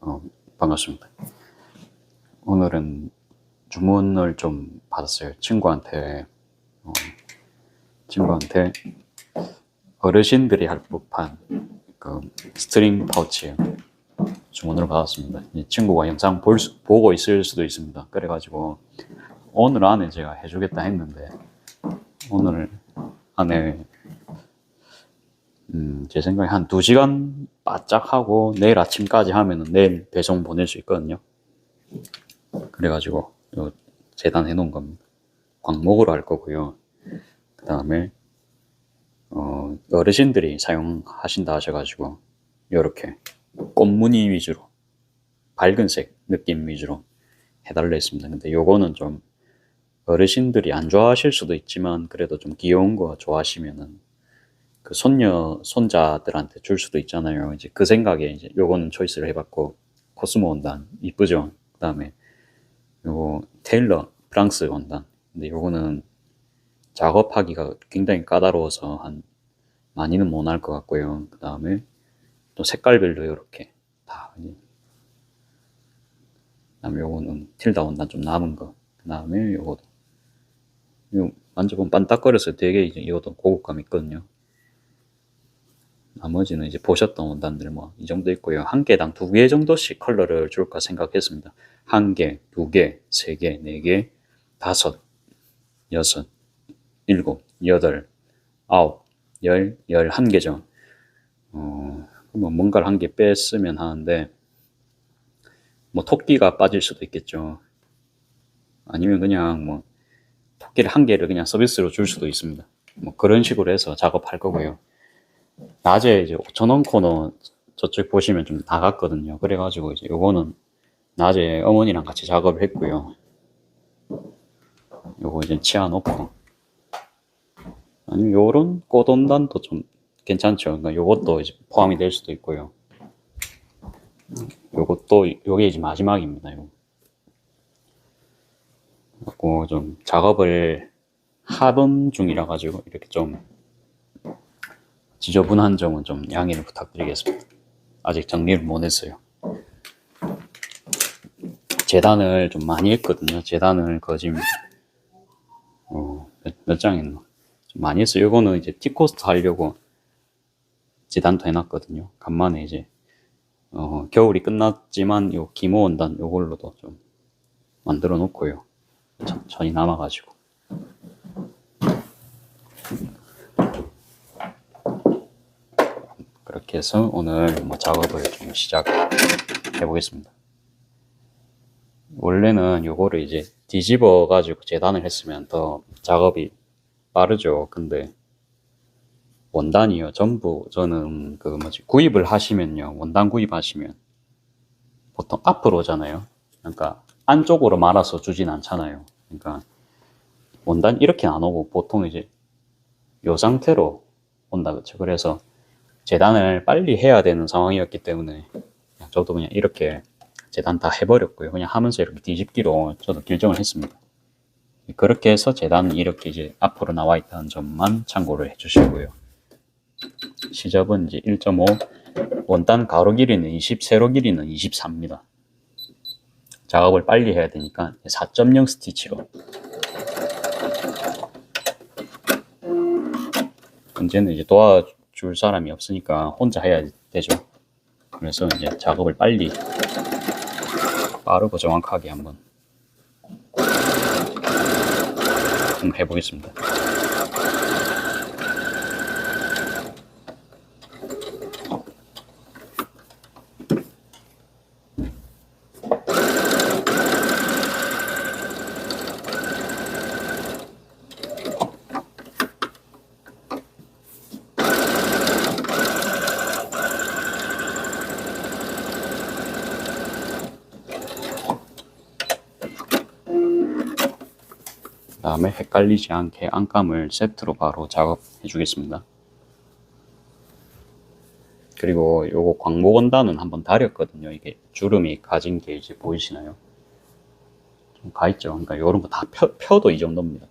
어, 반갑습니다. 오늘은 주문을 좀 받았어요. 친구한테 어르신들이 할 법한 그 스트링 파우치 주문을 받았습니다. 이 친구가 영상 보고 있을 수도 있습니다. 그래가지고 오늘 안에 제가 해주겠다 했는데 오늘 안에 제 생각에 한 2시간 바짝 하고 내일 아침까지 하면은 내일 배송 보낼 수 있거든요. 그래가지고 요 재단 해놓은 겁니다. 광목으로 할 거고요. 그 다음에 어르신들이 사용하신다 하셔가지고 이렇게 꽃무늬 위주로 밝은색 느낌 위주로 해달라 했습니다. 근데 요거는 좀 어르신들이 안 좋아하실 수도 있지만 그래도 좀 귀여운 거 좋아하시면은 그 손자들한테 줄 수도 있잖아요. 이제 그 생각에 이제 요거는 초이스를 해봤고, 코스모 원단 이쁘죠. 그 다음에 요거 테일러 프랑스 원단. 근데 요거는 작업하기가 굉장히 까다로워서 한 많이는 못 할 것 같고요. 그 다음에 또 색깔별로 이렇게 다. 그 다음에 요거는 틸다 원단 좀 남은 거. 그 다음에 요거도 요 만져보면 반딱거려서 되게 이제 이것도 고급감 있거든요. 나머지는 이제 보셨던 원단들 뭐 이 정도 있고요. 한 개당 2개 정도씩 컬러를 줄까 생각했습니다. 1개, 2개, 3개, 4개, 5, 6, 7, 8, 9, 10, 11개죠. 뭐 뭔가를 1개 뺐으면 하는데 뭐 토끼가 빠질 수도 있겠죠. 아니면 그냥 뭐 토끼를 1개를 그냥 서비스로 줄 수도 있습니다. 뭐 그런 식으로 해서 작업할 거고요. 낮에 이제 5,000원 코너 저쪽 보시면 좀 나갔거든요. 그래가지고 이제 요거는 낮에 어머니랑 같이 작업을 했고요. 요거 이제 치워놓고, 아니면 요런 꽃원단도 좀 괜찮죠. 그러니까 요것도 이제 포함이 될 수도 있고요. 요게 이제 마지막입니다. 요거 좀 작업을 하던 중이라 가지고 이렇게 좀 지저분한 점은 좀 양해를 부탁드리겠습니다. 아직 정리를 못 했어요. 재단을 좀 많이 했거든요. 재단을 거진 몇 장 했나? 좀 많이 했어요. 이거는 이제 티코스트 하려고 재단도 해놨거든요. 간만에 이제 겨울이 끝났지만 요 기모 원단 요걸로도 좀 만들어 놓고요. 천천히 남아가지고. 그렇게 해서 오늘 뭐 작업을 좀 시작해 보겠습니다. 원래는 요거를 이제 뒤집어 가지고 재단을 했으면 더 작업이 빠르죠. 근데 원단이요, 전부 저는 그 구입을 하시면요, 원단 구입하시면 보통 앞으로 오잖아요. 그러니까 안쪽으로 말아서 주진 않잖아요. 그러니까 원단 이렇게 안 오고 보통 이제 요 상태로 온다, 그쵸. 그래서 재단을 빨리 해야 되는 상황이었기 때문에 저도 그냥 이렇게 재단 다 해버렸고요. 그냥 하면서 이렇게 뒤집기로 저도 결정을 했습니다. 그렇게 해서 재단은 이렇게 이제 앞으로 나와 있다는 점만 참고를 해주시고요. 시접은 이제 1.5, 원단 가로 길이는 20, 세로 길이는 24입니다. 작업을 빨리 해야 되니까 4.0 스티치로. 이제는 이제 도와줄 사람이 없으니까 혼자 해야 되죠. 그래서 이제 작업을 빠르고 정확하게 한번 해보겠습니다. 그 다음에 헷갈리지 않게 안감을 세트로 바로 작업해 주겠습니다. 그리고 요거 광목 원단은 한번 다렸거든요. 이게 주름이 가진 게 이제 보이시나요? 좀 가있죠. 그러니까 요런 거 다 펴도 이 정도입니다.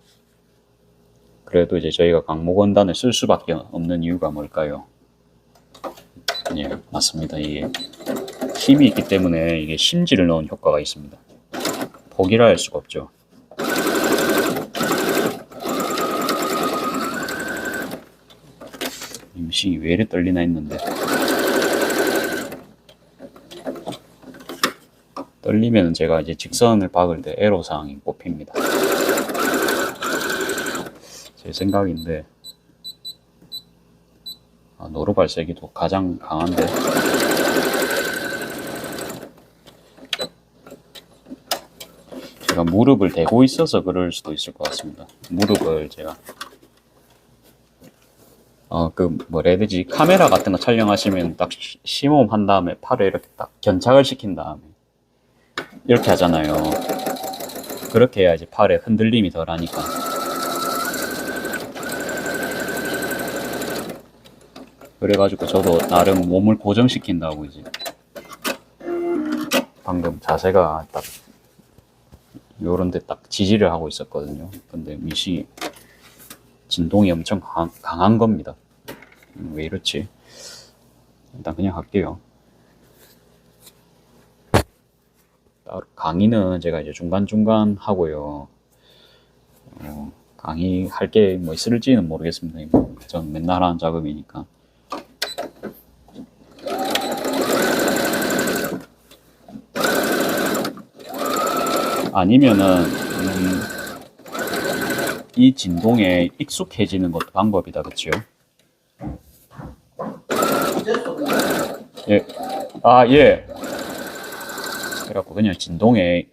그래도 이제 저희가 광목 원단을 쓸 수밖에 없는 이유가 뭘까요? 예, 맞습니다. 이게 힘이 있기 때문에 이게 심지를 넣은 효과가 있습니다. 포기를 할 수가 없죠. 이 미싱이 왜 이래 떨리나 했는데, 떨리면 제가 이제 직선을 박을 때 애로사항이 뽑힙니다. 제 생각인데, 노루발세기도 가장 강한데, 제가 무릎을 대고 있어서 그럴 수도 있을 것 같습니다. 무릎을 제가 뭐라 해야 되지? 카메라 같은 거 촬영하시면 딱 심호흡 한 다음에 팔을 이렇게 딱 견착을 시킨 다음에 이렇게 하잖아요. 그렇게 해야 이제 팔에 흔들림이 덜 하니까. 그래가지고 저도 나름 몸을 고정시킨다고 이제 방금 자세가 딱 요런데 딱 지지를 하고 있었거든요. 근데 미싱이 진동이 엄청 강한 겁니다. 왜 이렇지? 일단 그냥 할게요. 강의는 제가 이제 중간중간 하고요. 강의할 게 뭐 있을지는 모르겠습니다. 전 맨날 하는 작업이니까. 아니면은 이 진동에 익숙해지는 것도 방법이다, 그치요? 예. 예. 그래갖고 그냥 진동에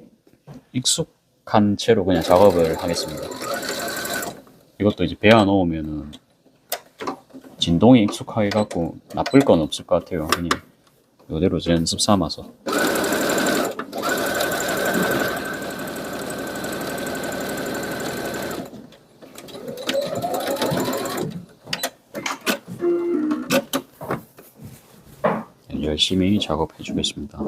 익숙한 채로 그냥 작업을 하겠습니다. 이것도 이제 배워 놓으면은 진동에 익숙하게 갖고 나쁠 건 없을 것 같아요. 그냥 이대로 연습 삼아서. 열심히 작업해 주겠습니다.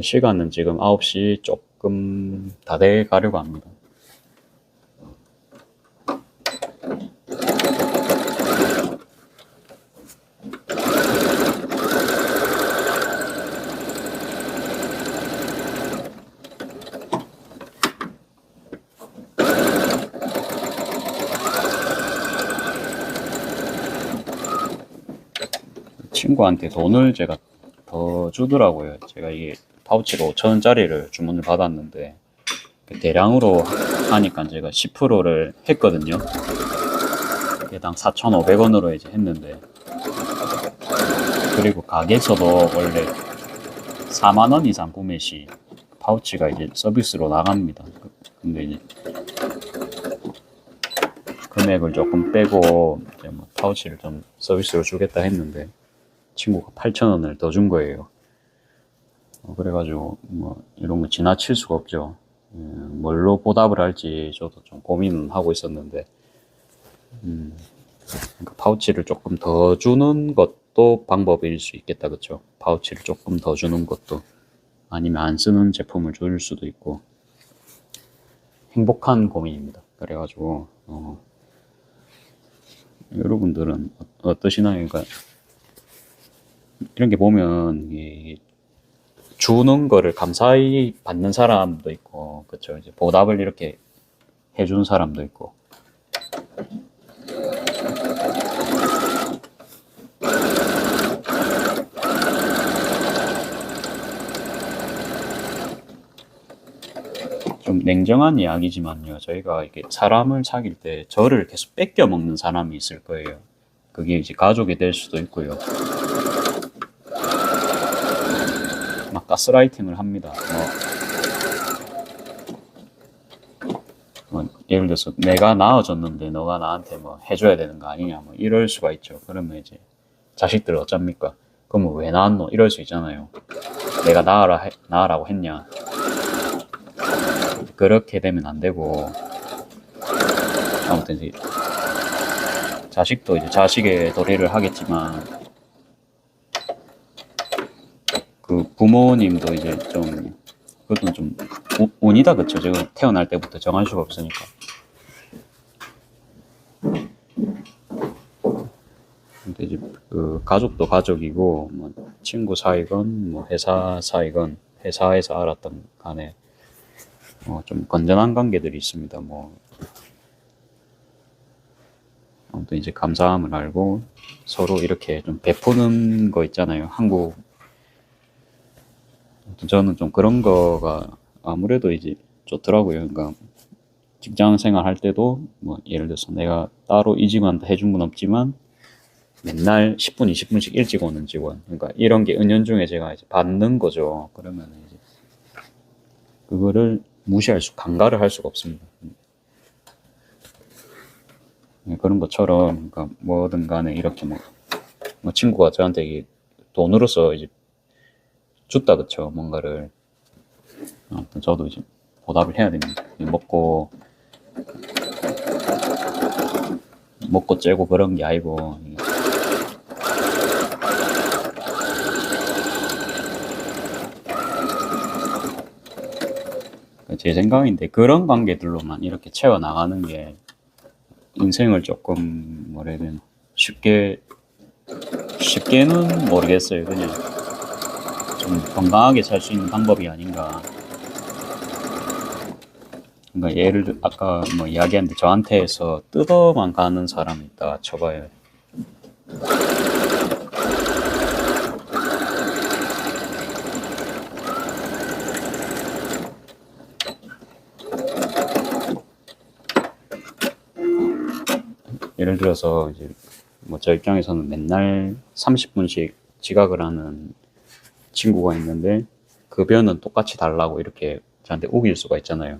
시간은 지금 9시 조금 다 돼 가려고 합니다. 친구한테 돈을 제가 더 주더라고요. 제가 이게 파우치로 5,000원짜리를 주문을 받았는데 대량으로 하니까 제가 10%를 했거든요. 개당 4,500원으로 이제 했는데, 그리고 가게에서도 원래 4만원 이상 구매 시 파우치가 이제 서비스로 나갑니다. 근데 이제 금액을 조금 빼고 이제 뭐 파우치를 좀 서비스로 주겠다 했는데 친구가 8,000원을 더 준 거예요. 그래가지고 뭐 이런 거 지나칠 수가 없죠. 뭘로 보답을 할지 저도 좀 고민은 하고 있었는데, 그러니까 파우치를 조금 더 주는 것도 방법일 수 있겠다, 그쵸? 파우치를 조금 더 주는 것도, 아니면 안 쓰는 제품을 줄 수도 있고. 행복한 고민입니다. 그래가지고 여러분들은 어떠시나요? 그러니까 이런 게 보면 주는 거를 감사히 받는 사람도 있고, 그쵸? 이제 보답을 이렇게 해주는 사람도 있고. 좀 냉정한 이야기지만요. 저희가 이렇게 사람을 사귈 때 저를 계속 뺏겨 먹는 사람이 있을 거예요. 그게 이제 가족이 될 수도 있고요. 막 가스라이팅을 합니다. 예를 들어서 내가 나아졌는데 너가 나한테 뭐 해줘야 되는 거 아니냐, 뭐 이럴 수가 있죠. 그러면 이제 자식들 어쩝니까? 그러면 왜 낳았노? 이럴 수 있잖아요. 내가 낳으라고 했냐? 그렇게 되면 안 되고, 아무튼 이제 자식도 이제 자식의 도리를 하겠지만, 그 부모님도 이제 좀, 그것도 좀 운이다, 그쵸? 제가 태어날 때부터 정할 수가 없으니까. 근데 이제 그 가족도 가족이고 뭐 친구 사이건 뭐 회사 사이건 회사에서 알았던 간에 좀 건전한 관계들이 있습니다. 뭐 아무튼 이제 감사함을 알고 서로 이렇게 좀 베푸는 거 있잖아요. 한국 저는 좀 그런 거가 아무래도 이제 좋더라고요. 그러니까 직장 생활 할 때도 뭐 예를 들어서 내가 따로 이 직원한테 해준 건 없지만 맨날 10분, 20분씩 일찍 오는 직원. 그러니까 이런 게 은연중에 제가 이제 받는 거죠. 그러면 이제 그거를 간과를 할 수가 없습니다. 그런 것처럼, 그러니까 뭐든 간에 이렇게 뭐 친구가 저한테 돈으로서 이제 줬다, 그쵸. 뭔가를. 아무튼 저도 이제 보답을 해야 됩니다. 먹고 째고 그런 게 아니고, 제 생각인데 그런 관계들로만 이렇게 채워나가는 게 인생을 조금 뭐라 해야 되나 쉽게는 모르겠어요. 그냥 좀 건강하게 살 수 있는 방법이 아닌가. 그러니까 아까 뭐 이야기했는데 저한테서 뜯어만 가는 사람이 있다 쳐봐요. 예를 들어서 이제 뭐 저 입장에서는 맨날 30분씩 지각을 하는 친구가 있는데 급여는 똑같이 달라고 이렇게 저한테 우길 수가 있잖아요.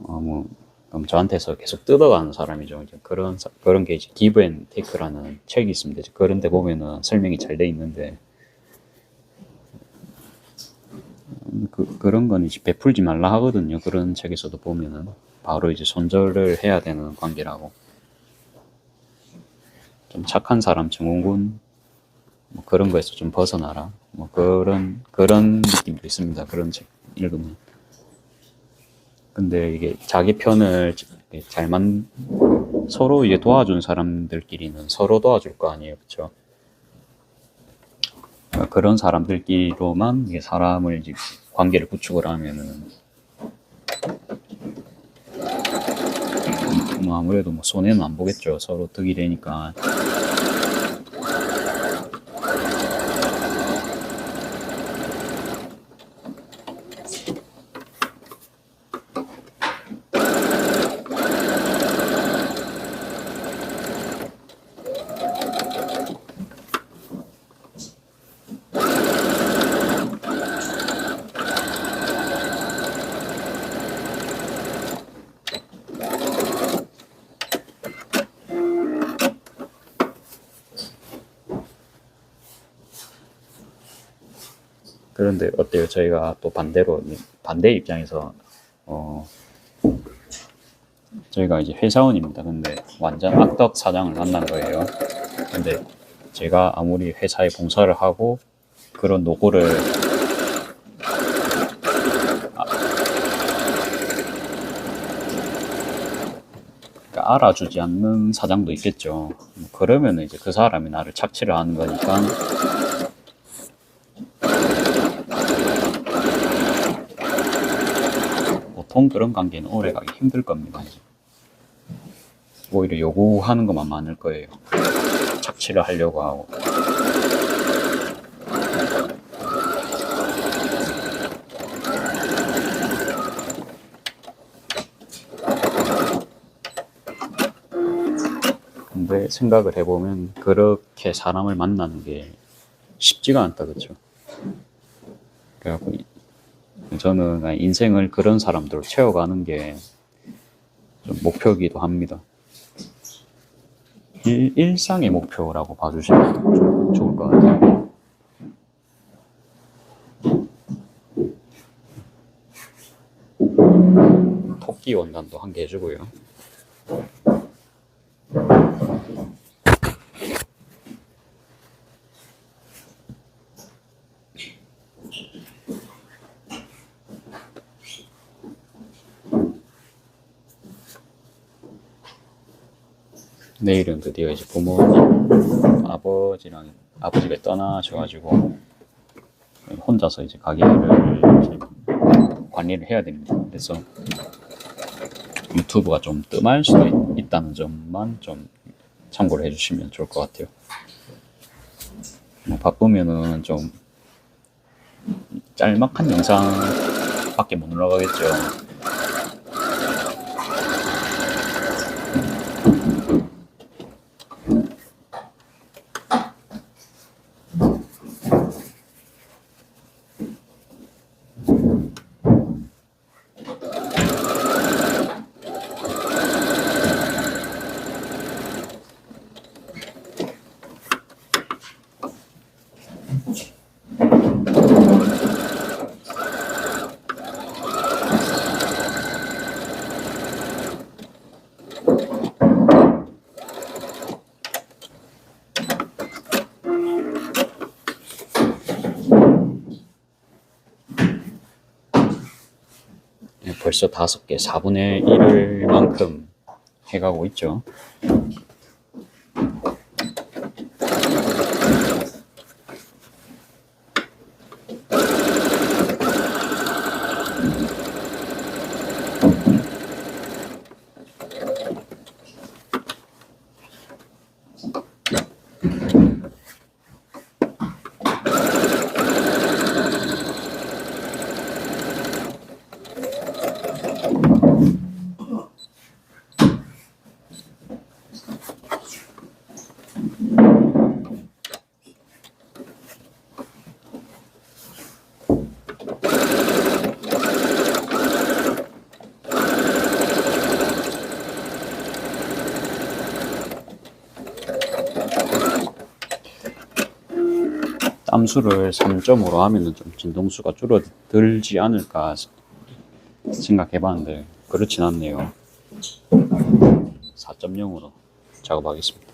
그럼 저한테서 계속 뜯어가는 사람이죠. 이제 그런 게 이제 기브 앤 테이크라는 책이 있습니다. 그런 데 보면은 설명이 잘 돼 있는데 그런 건 이제 베풀지 말라 하거든요. 그런 책에서도 보면은 바로 이제 손절을 해야 되는 관계라고. 좀 착한 사람 증후군 뭐 그런 거에서 좀 벗어나라. 뭐 그런 느낌도 있습니다. 그런 책 읽으면. 근데 이게 자기 편을 서로 이제 도와준 사람들끼리는 서로 도와줄 거 아니에요, 그렇죠? 그런 사람들끼리로만 이게 사람을 이제 관계를 구축을 하면은 뭐 아무래도 뭐 손해는 안 보겠죠. 서로 득이 되니까. 그런데 어때요? 저희가 또 반대 입장에서 저희가 이제 회사원입니다. 근데 완전 악덕 사장을 만난 거예요. 근데 제가 아무리 회사에 봉사를 하고 그런 노고를 그러니까 알아주지 않는 사장도 있겠죠. 그러면 이제 그 사람이 나를 착취를 하는 거니까 보통 그런 관계는 오래가기 힘들 겁니다. 오히려 요구하는 것만 많을 거예요. 착취를 하려고 하고. 근데 생각을 해보면 그렇게 사람을 만나는 게 쉽지가 않다, 그렇죠? 그래갖고 저는 인생을 그런 사람들로 채워가는 게 좀 목표이기도 합니다. 일상의 목표라고 봐주시면 좀 좋을 것 같아요. 토끼 원단도 한 개 해주고요. 내일은 드디어 이제 부모님 아버지가 떠나셔가지고 혼자서 이제 가게를 이제 관리를 해야 됩니다. 그래서 유튜브가 좀 뜸할 수도 있다는 점만 좀 참고를 해주시면 좋을 것 같아요. 뭐 바쁘면은 좀 짤막한 영상밖에 못 올라가겠죠. 벌써 5개, 4분의 1만큼 해가고 있죠. 땀수를 3.5로 하면은 좀 진동수가 줄어들지 않을까 생각해봤는데 그렇진 않네요. 4.0으로 작업하겠습니다.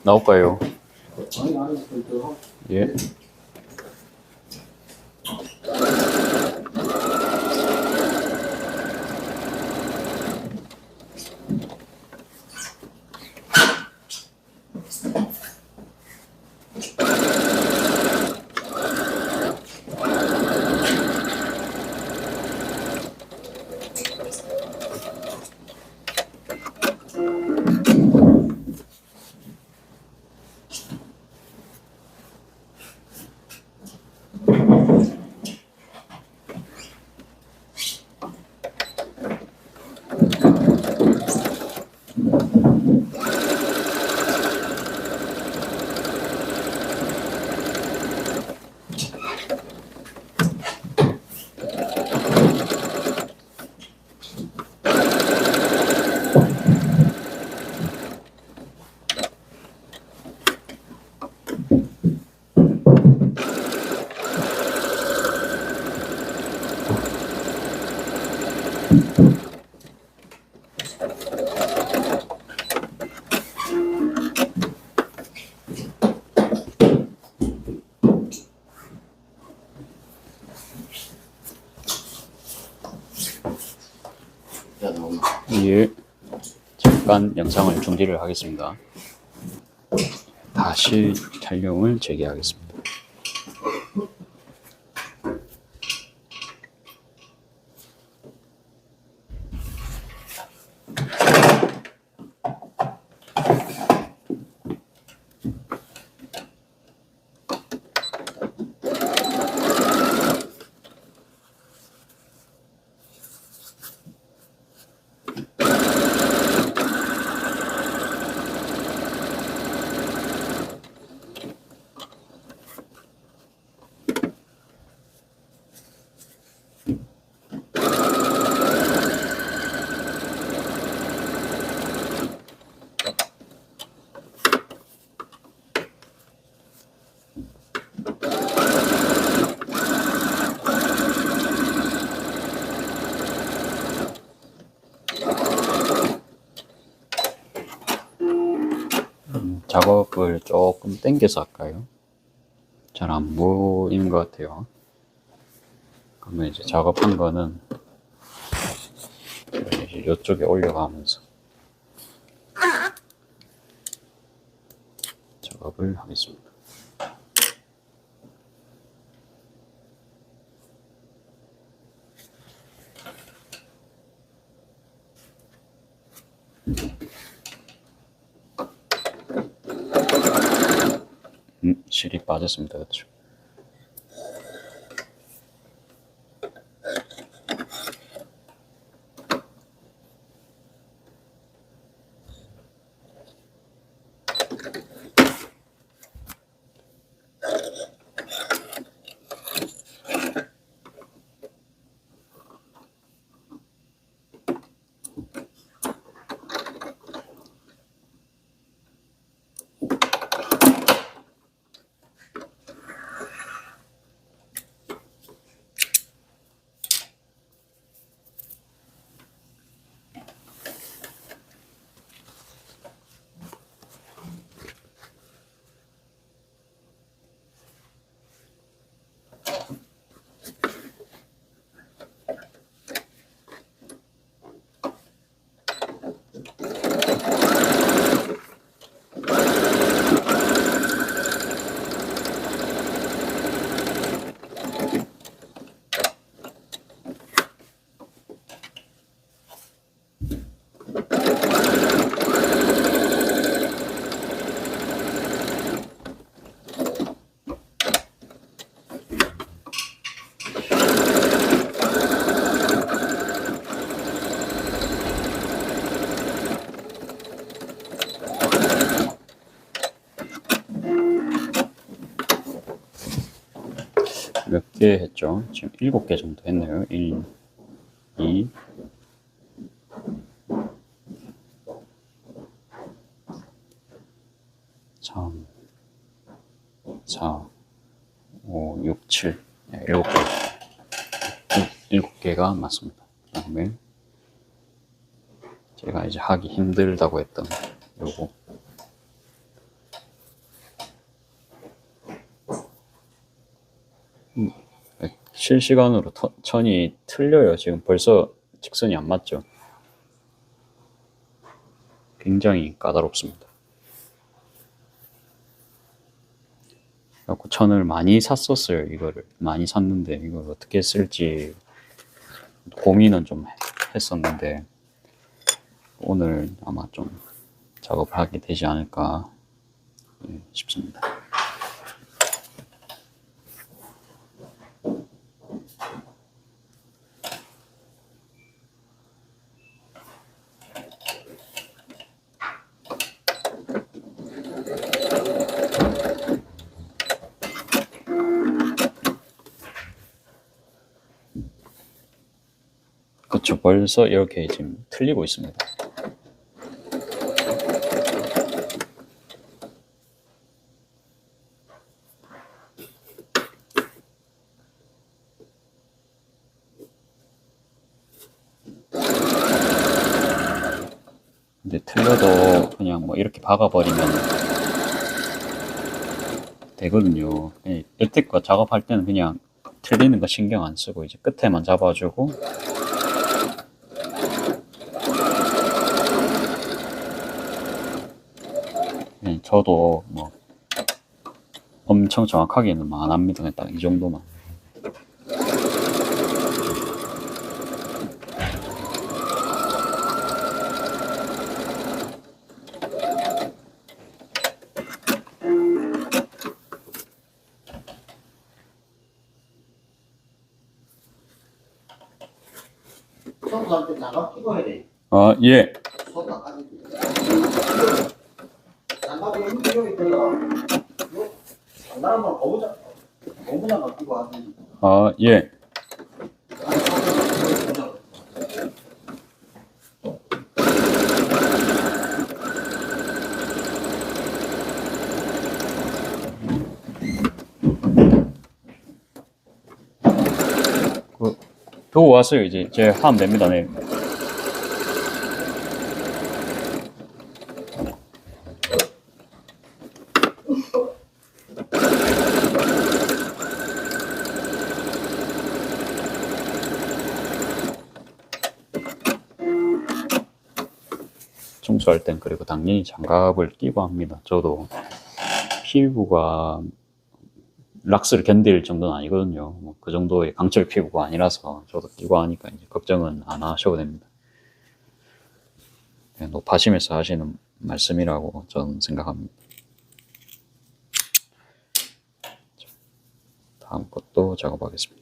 나올까요? 예. 예. 잠깐 영상을 중지를 하겠습니다. 다시 촬영을 재개하겠습니다. 작업을 조금 당겨서 할까요? 잘 안 보이는 것 같아요. 그러면 이제 작업한 거는 이제 이쪽에 올려가면서 작업을 하겠습니다. 실이 빠졌습니다. 그렇죠? 몇 개 했죠? 지금 7개 정도 했네요. 1, 2, 3, 4, 5, 6, 7. 네, 7개. 7개가 맞습니다. 그 다음에 제가 이제 하기 힘들다고 했던 요거. 실시간으로 천이 틀려요. 지금 벌써 직선이 안 맞죠? 굉장히 까다롭습니다. 그래갖고 천을 많이 샀었어요. 이거를 많이 샀는데 이걸 어떻게 쓸지 고민은 좀 했었는데 오늘 아마 좀 작업을 하게 되지 않을까 싶습니다. 그렇죠. 벌써 이렇게 지금 틀리고 있습니다. 근데 틀려도 그냥 뭐 이렇게 박아버리면 되거든요. 여태껏 작업할 때는 그냥 틀리는 거 신경 안 쓰고 이제 끝에만 잡아주고 저도 뭐 엄청 정확하게는 안 합니다. 그냥 딱 이 정도만. 소주한테 장갑 끼고 해야 돼. 아, 예. 소주까지. 장갑이 여기 있더라. 장갑만 고무장갑 끼고 하지. 아, 예. 또 왔어요. 이제 제 하면 됩니다. 네. 청소할 땐 그리고 당연히 장갑을 끼고 합니다. 저도 피부가 락스를 견딜 정도는 아니거든요. 뭐 그 정도의 강철 피부가 아니라서 저도 끼고 하니까 이제 걱정은 안 하셔도 됩니다. 그냥 높아심에서 하시는 말씀이라고 저는 생각합니다. 다음 것도 작업하겠습니다.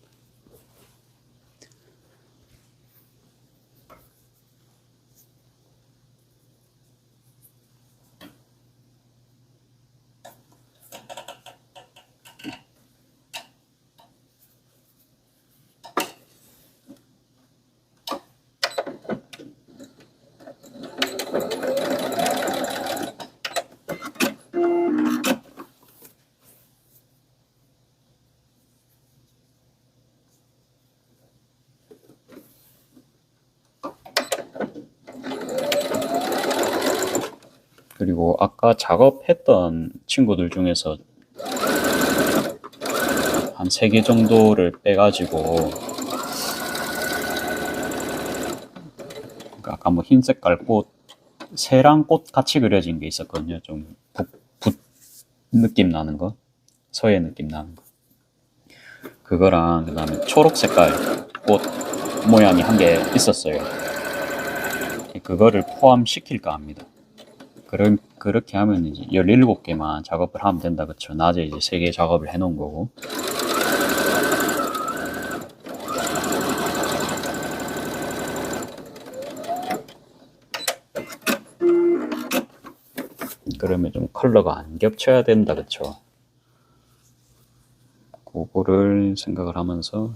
그리고 아까 작업했던 친구들 중에서 한 3개 정도를 빼가지고, 그러니까 아까 뭐 흰 색깔 꽃, 새랑 꽃 같이 그려진 게 있었거든요. 좀 붓 느낌 나는 거, 서예 느낌 나는 거. 그거랑 그 다음에 초록 색깔 꽃 모양이 한 개 있었어요. 그거를 포함시킬까 합니다. 그렇게 하면 이제 17개만 작업을 하면 된다, 그쵸? 낮에 이제 3개 작업을 해 놓은 거고. 그러면 좀 컬러가 안 겹쳐야 된다, 그쵸? 그거를 생각을 하면서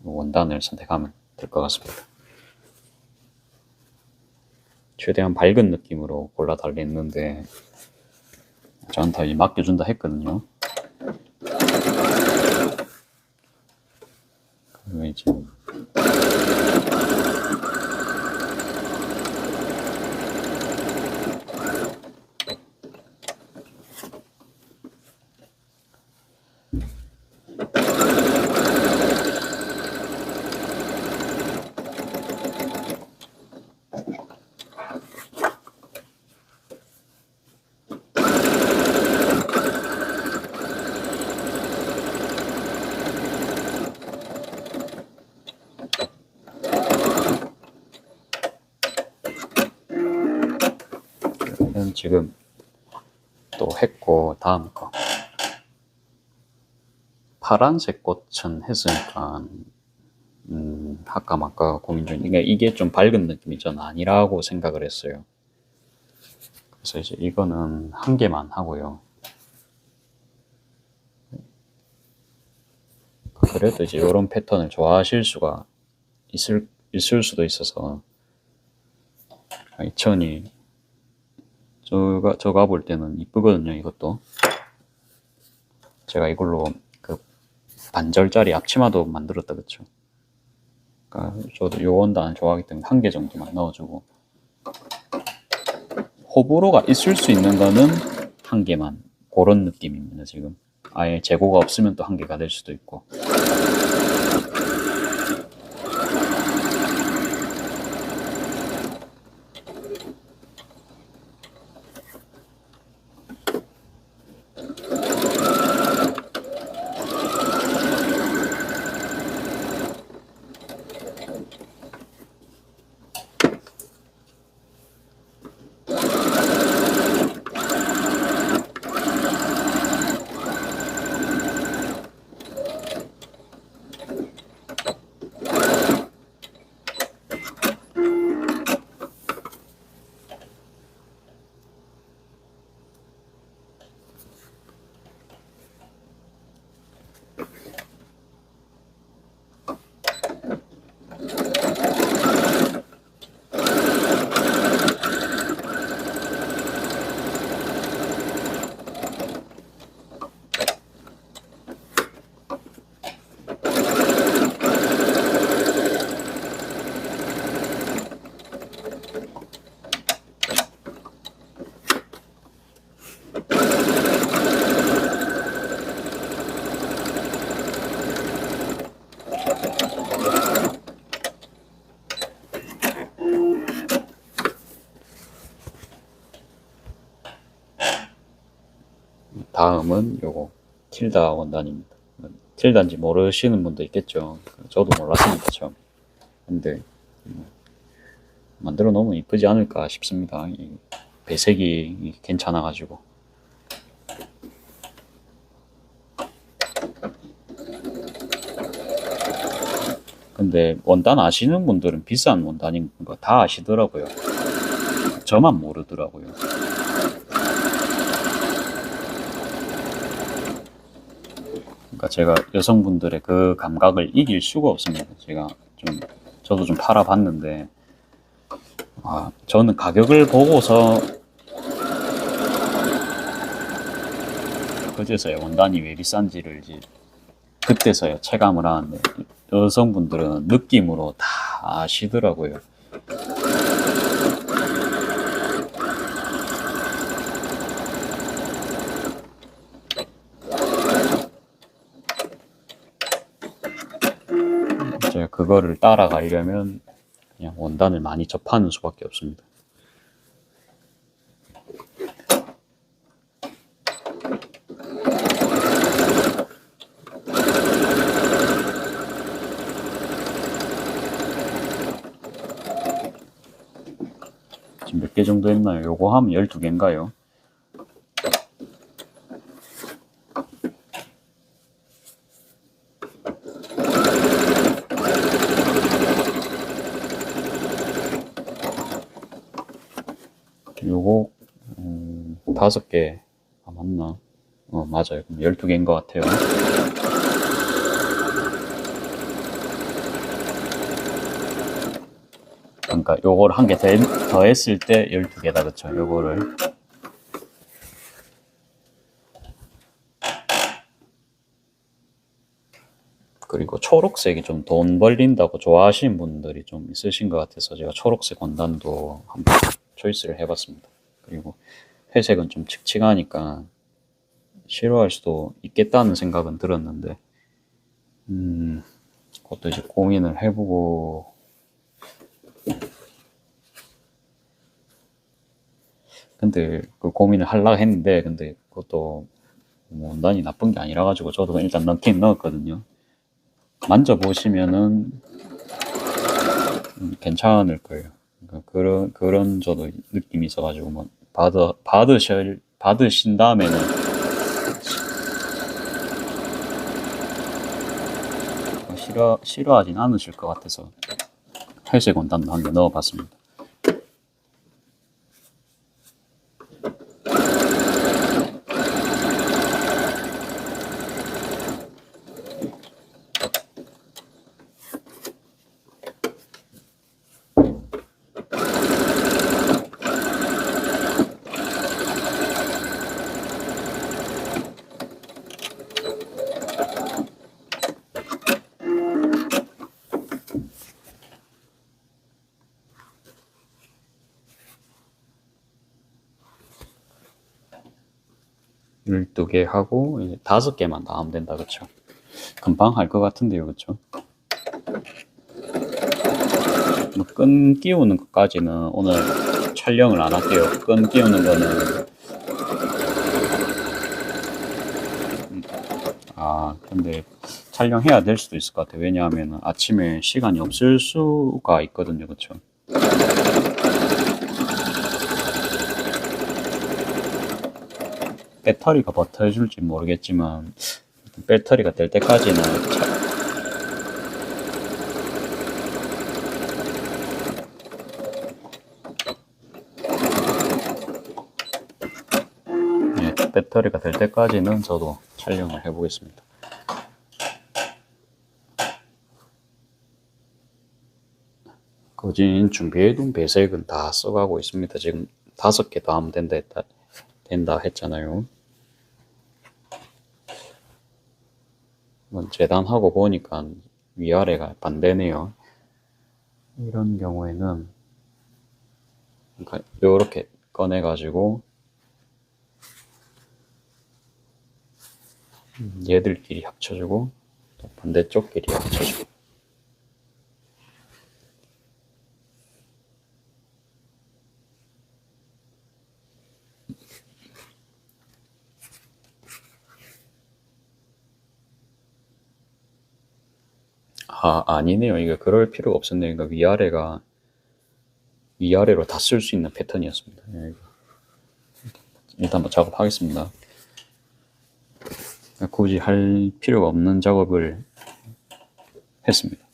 원단을 선택하면 될 것 같습니다. 최대한 밝은 느낌으로 골라 달랬는데 저한테 이제 맡겨준다 했거든요. 그리고 이제 지금 또 했고, 다음 거 파란색 꽃은 했으니까 할까 말까 고민 중인데, 그러니까 이게 좀 밝은 느낌이 전 아니라고 생각을 했어요. 그래서 이제 이거는 한 개만 하고요. 그래도 이제 이런 패턴을 좋아하실 수가 있을 수도 있어서, 이 천이 제가 볼 때는 이쁘거든요. 이것도 제가 이걸로 그 반절짜리 앞치마도 만들었다, 그쵸? 그러니까 저도 요 원단을 좋아하기 때문에 한 개 정도만 넣어주고, 호불호가 있을 수 있는 거는 한 개만, 그런 느낌입니다. 지금 아예 재고가 없으면 또 한 개가 될 수도 있고. 다음은 요거 틸다 원단입니다. 틸다인지 모르시는 분도 있겠죠. 저도 몰랐으니까 처음. 근데 만들어 놓으면 이쁘지 않을까 싶습니다. 이 배색이 괜찮아가지고. 근데 원단 아시는 분들은 비싼 원단인 거 다 아시더라고요. 저만 모르더라고요. 그러니까 제가 여성분들의 그 감각을 이길 수가 없습니다. 저도 좀 팔아봤는데, 저는 가격을 보고서 그제서야 원단이 왜 비싼지를 이제 그때서야 체감을 하는데, 여성분들은 느낌으로 다 아시더라고요. 제가 그거를 따라가려면 그냥 원단을 많이 접하는 수밖에 없습니다. 지금 몇 개 정도 했나요? 요거 하면 12개인가요? 요거 5개 맞나? 맞아요. 그럼 12개인 것 같아요. 그러니까 요거를 한 개 더 했을 때 12개다, 그쵸? 요거를. 그리고 초록색이 좀 돈 벌린다고 좋아하시는 분들이 좀 있으신 것 같아서 제가 초록색 원단도 한번 초이스를 해봤습니다. 그리고 회색은 좀 칙칙하니까 싫어할 수도 있겠다는 생각은 들었는데, 그것도 이제 고민을 해보고, 근데 그 고민을 하려고 했는데, 근데 그것도 뭐 원단이 나쁜 게 아니라 가지고 저도 일단 넣긴 넣었거든요. 만져보시면은 괜찮을 거예요. 그러니까 그런 저도 느낌이 있어가지고 뭐 받으신 다음에는 싫어하진 않으실 것 같아서 회색 원단도 한 개 넣어봤습니다. 열두 개 하고 이제 5개만 더 하면 된다, 그쵸? 금방 할 것 같은데요, 그쵸? 뭐 끈 끼우는 것까지는 오늘 촬영을 안 할게요. 끈 끼우는 거는 근데 촬영해야 될 수도 있을 것 같아요. 왜냐하면 아침에 시간이 없을 수가 있거든요, 그쵸? 배터리가 버텨줄지 모르겠지만 배터리가 될 때까지는 배터리가 될 때까지는 저도 촬영을 해보겠습니다. 거진 준비해둔 배색은 다 써가고 있습니다. 지금 5개 더 하면 된다 했잖아요. 재단하고 보니까 위아래가 반대네요. 이런 경우에는 이렇게 꺼내가지고 얘들끼리 합쳐주고 또 반대쪽끼리 합쳐주고 아니네요. 이게 그럴 필요가 없었네요. 그러니까 위아래로 다 쓸 수 있는 패턴이었습니다. 예, 이거. 일단 한번 작업하겠습니다. 굳이 할 필요가 없는 작업을 했습니다.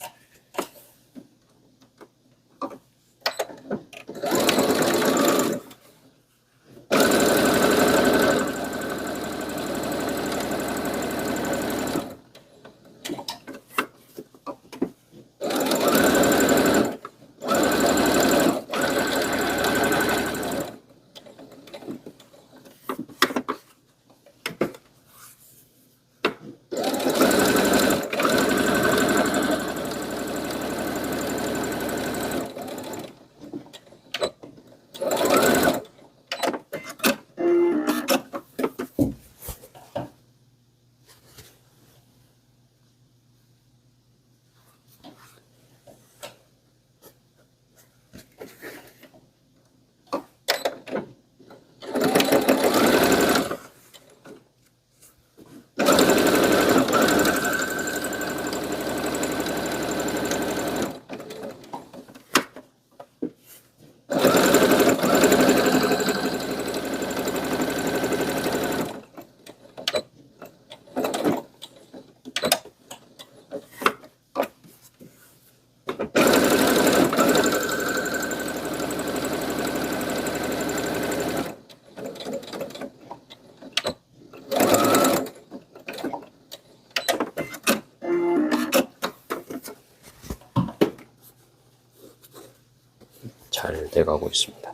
잘 돼가고 있습니다.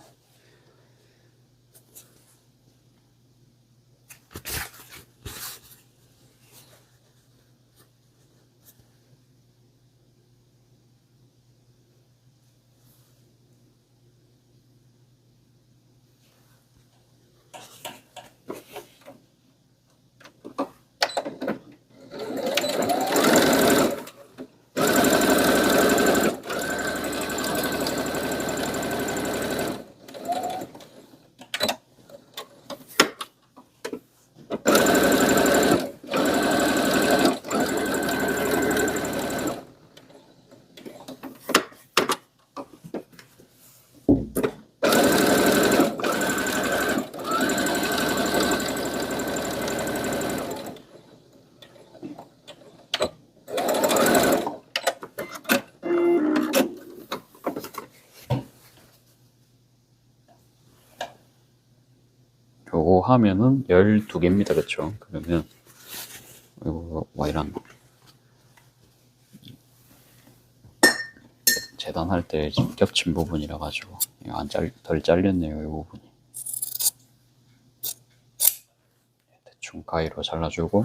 요거 하면은 12개입니다. 그쵸? 그러면 이거 와이란 재단할 때 지금 겹친 부분이라 가지고 덜 잘렸네요. 이 부분이. 대충 가위로 잘라주고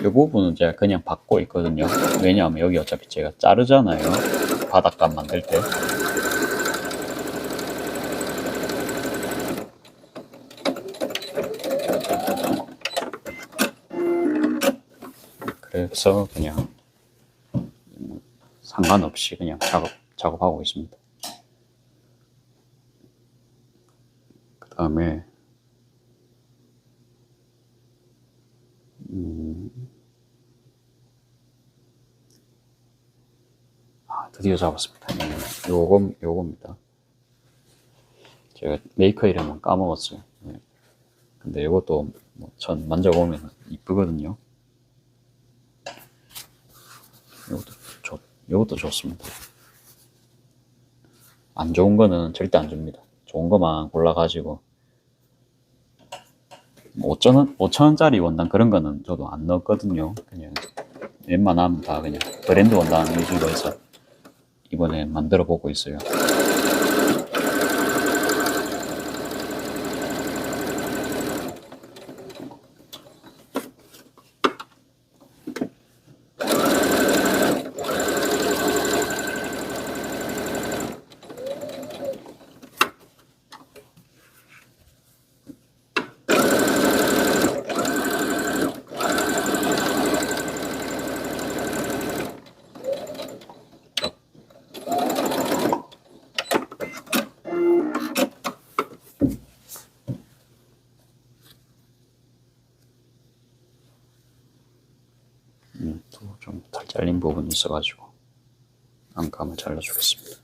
이 부분은 제가 그냥 받고 있거든요. 왜냐하면 여기 어차피 제가 자르잖아요. 바닥감 만들 때. 그래서 그냥 상관없이 그냥 작업하고 있습니다. 그 다음에 드디어 잡았습니다. 요겁니다. 제가 메이커 이름은 까먹었어요. 네. 근데 이것도 전 만져보면 이쁘거든요. 요것도 좋습니다. 안 좋은 거는 절대 안 줍니다. 좋은 거만 골라가지고 5,000원짜리 원단 그런 거는 저도 안 넣었거든요. 그냥 웬만하면 다 그냥 브랜드 원단 위주로 해서 이번에 만들어 보고 있어요. 부분이 있어가지고 안감을 잘라주겠습니다.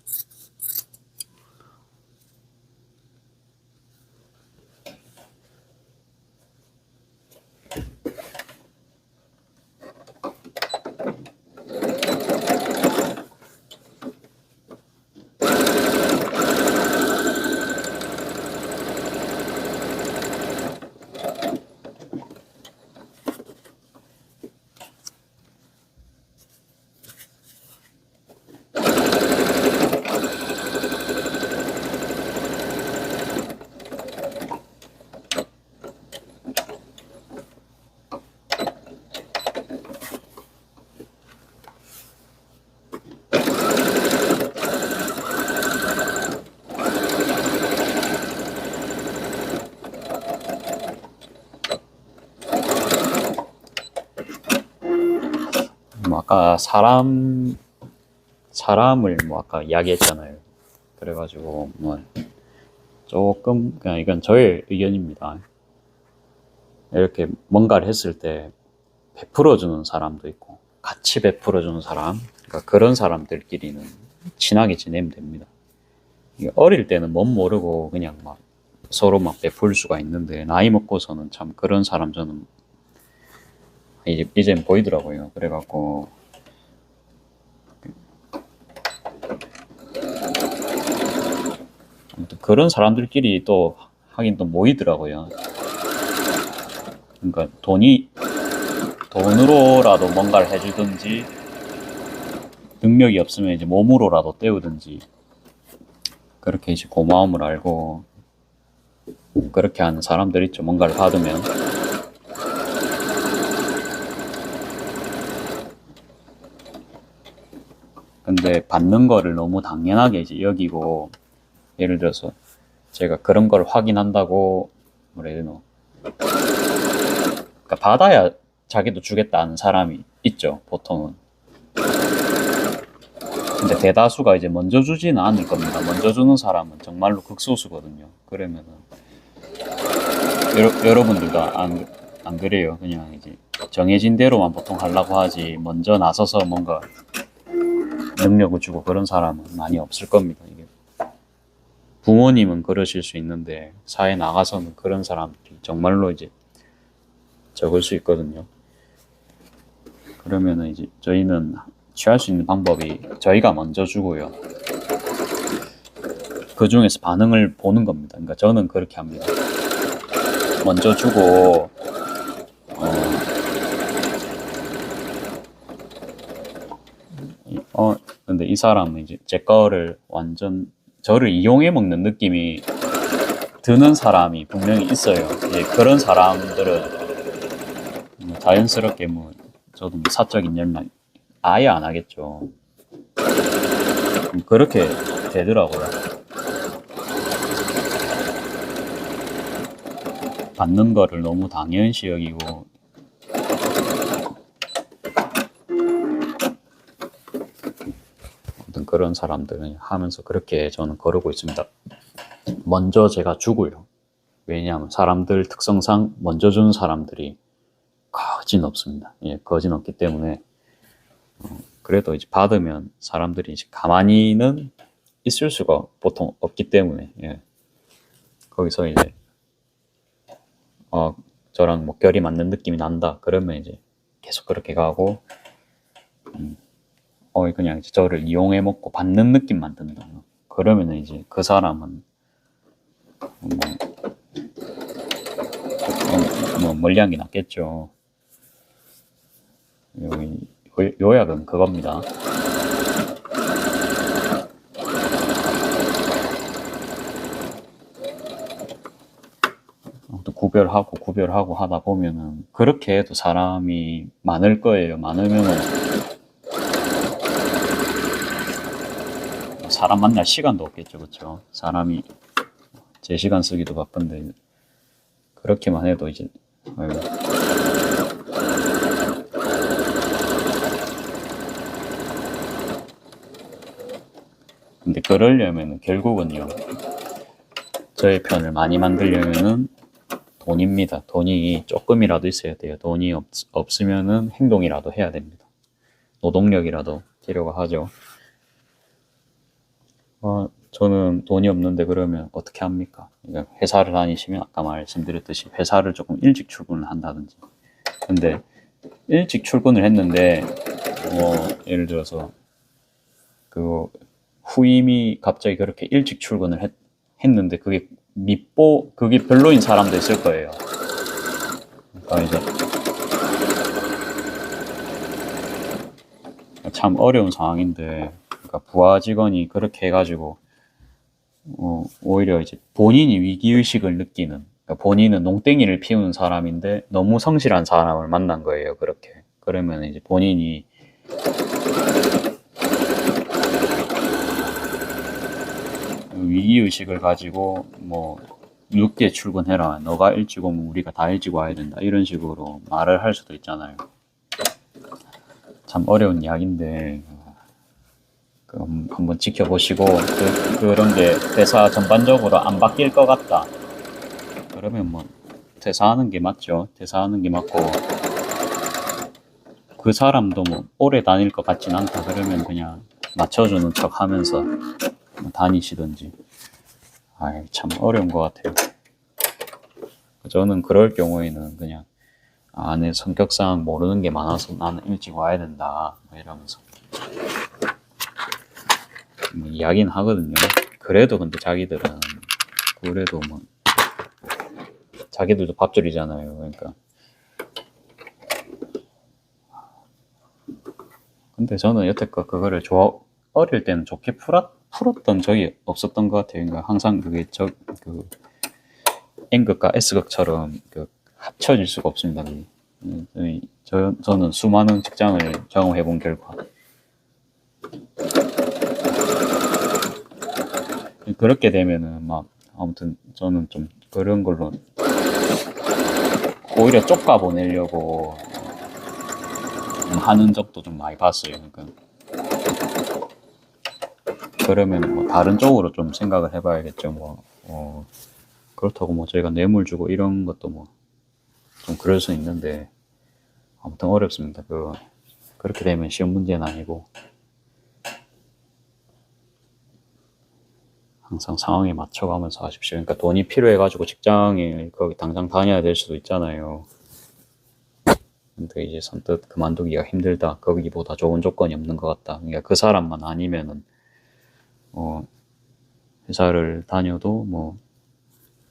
아까 사람을 뭐 아까 이야기했잖아요. 그래가지고 뭐 조금 그냥 이건 저의 의견입니다. 이렇게 뭔가를 했을 때 베풀어주는 사람도 있고 같이 베풀어주는 사람, 그러니까 그런 사람들끼리는 친하게 지내면 됩니다. 이게 어릴 때는 뭔 모르고 그냥 막 서로 막 베풀 수가 있는데 나이 먹고서는 참 그런 사람 저는 이젠 보이더라고요. 그래갖고 아무튼 그런 사람들끼리 또 하긴 또 모이더라고요. 그러니까 돈으로라도 뭔가를 해주든지 능력이 없으면 이제 몸으로라도 때우든지 그렇게 이제 고마움을 알고 그렇게 하는 사람들 있죠. 뭔가를 받으면. 근데 받는 거를 너무 당연하게 이제 여기고, 예를 들어서 제가 그런 걸 확인한다고 뭐라 해야 되노, 그러니까 받아야 자기도 주겠다는 사람이 있죠, 보통은. 근데 대다수가 이제 먼저 주지는 않을 겁니다. 먼저 주는 사람은 정말로 극소수거든요. 그러면은 여러분들도 안 그래요. 그냥 이제 정해진 대로만 보통 하려고 하지 먼저 나서서 뭔가 능력을 주고 그런 사람은 많이 없을 겁니다. 이게 부모님은 그러실 수 있는데 사회 나가서는 그런 사람들이 정말로 이제 적을 수 있거든요. 그러면은 이제 저희는 취할 수 있는 방법이 저희가 먼저 주고요. 그 중에서 반응을 보는 겁니다. 그러니까 저는 그렇게 합니다. 먼저 주고 근데 이 사람은 이제 제 거를 완전 저를 이용해 먹는 느낌이 드는 사람이 분명히 있어요. 이제 그런 사람들은 자연스럽게 뭐 저도 뭐 사적인 연락 아예 안 하겠죠. 그렇게 되더라고요. 받는 거를 너무 당연시 여기고 아무튼 그런 사람들은 하면서 그렇게 저는 거르고 있습니다. 먼저 제가 주고요. 왜냐하면 사람들 특성상 먼저 주는 사람들이 거진 없습니다. 예, 거진 없기 때문에 그래도 이제 받으면 사람들이 이제 가만히는 있을 수가 보통 없기 때문에 예. 거기서 이제 저랑 뭐 결이 맞는 느낌이 난다. 그러면 이제 계속 그렇게 가고 그냥 이제 저를 이용해 먹고 받는 느낌만 든다. 그러면 이제 그 사람은 뭐 멀리한 게 낫겠죠. 요약은 그겁니다. 구별하고 하다 보면은 그렇게 해도 사람이 많을 거예요. 많으면은 사람 만날 시간도 없겠죠, 그렇죠? 사람이 제 시간 쓰기도 바쁜데 그렇게만 해도 이제 근데 그러려면 결국은요, 저의 편을 많이 만들려면은 돈입니다. 돈이 조금이라도 있어야 돼요. 돈이 없으면은 행동이라도 해야 됩니다. 노동력이라도 필요가 하죠. 저는 돈이 없는데 그러면 어떻게 합니까? 그러니까 회사를 다니시면 아까 말씀드렸듯이 회사를 조금 일찍 출근을 한다든지. 근데 일찍 출근을 했는데 예를 들어서 그 후임이 갑자기 그렇게 일찍 출근을 했는데 그게 별로인 사람도 있을 거예요. 그러니까 이제 참 어려운 상황인데, 그러니까 부하 직원이 그렇게 해가지고 오히려 이제 본인이 위기의식을 느끼는, 그러니까 본인은 농땡이를 피우는 사람인데 너무 성실한 사람을 만난 거예요. 그렇게 그러면 이제 본인이 위기의식을 가지고 뭐 늦게 출근해라, 너가 일찍 오면 우리가 다 일찍 와야 된다, 이런 식으로 말을 할 수도 있잖아요. 참 어려운 이야기인데 한번 지켜보시고, 그런 게 회사 전반적으로 안 바뀔 것 같다 그러면 뭐 퇴사하는 게 맞죠. 퇴사하는 게 맞고, 그 사람도 뭐 오래 다닐 것 같진 않다 그러면 그냥 맞춰주는 척 하면서 다니시든지. 참 어려운 것 같아요. 저는 그럴 경우에는 그냥 내 성격상 모르는 게 많아서 나는 일찍 와야 된다 뭐 이러면서 뭐 이야기는 하거든요. 그래도 근데 자기들은 그래도 뭐 자기들도 밥줄이잖아요. 그러니까 근데 저는 여태껏 그거를 어릴 때는 좋게 풀었던 적이 없었던 것 같아요. 그러니까 항상 그게 N극과 S극처럼 합쳐질 수가 없습니다. 저는 수많은 직장을 경험해 본 결과 그렇게 되면은 막 아무튼 저는 좀 그런 걸로 오히려 쫓아 보내려고 하는 적도 좀 많이 봤어요. 그러니까 그러면 뭐 다른 쪽으로 좀 생각을 해봐야겠죠. 그렇다고 뭐 저희가 뇌물 주고 이런 것도 뭐 좀 그럴 수 있는데 아무튼 어렵습니다. 그렇게 되면 쉬운 문제는 아니고 항상 상황에 맞춰가면서 하십시오. 그러니까 돈이 필요해가지고 직장에 거기 당장 다녀야 될 수도 있잖아요. 근데 이제 선뜻 그만두기가 힘들다, 거기보다 좋은 조건이 없는 것 같다, 그러니까 그 사람만 아니면은 회사를 다녀도 뭐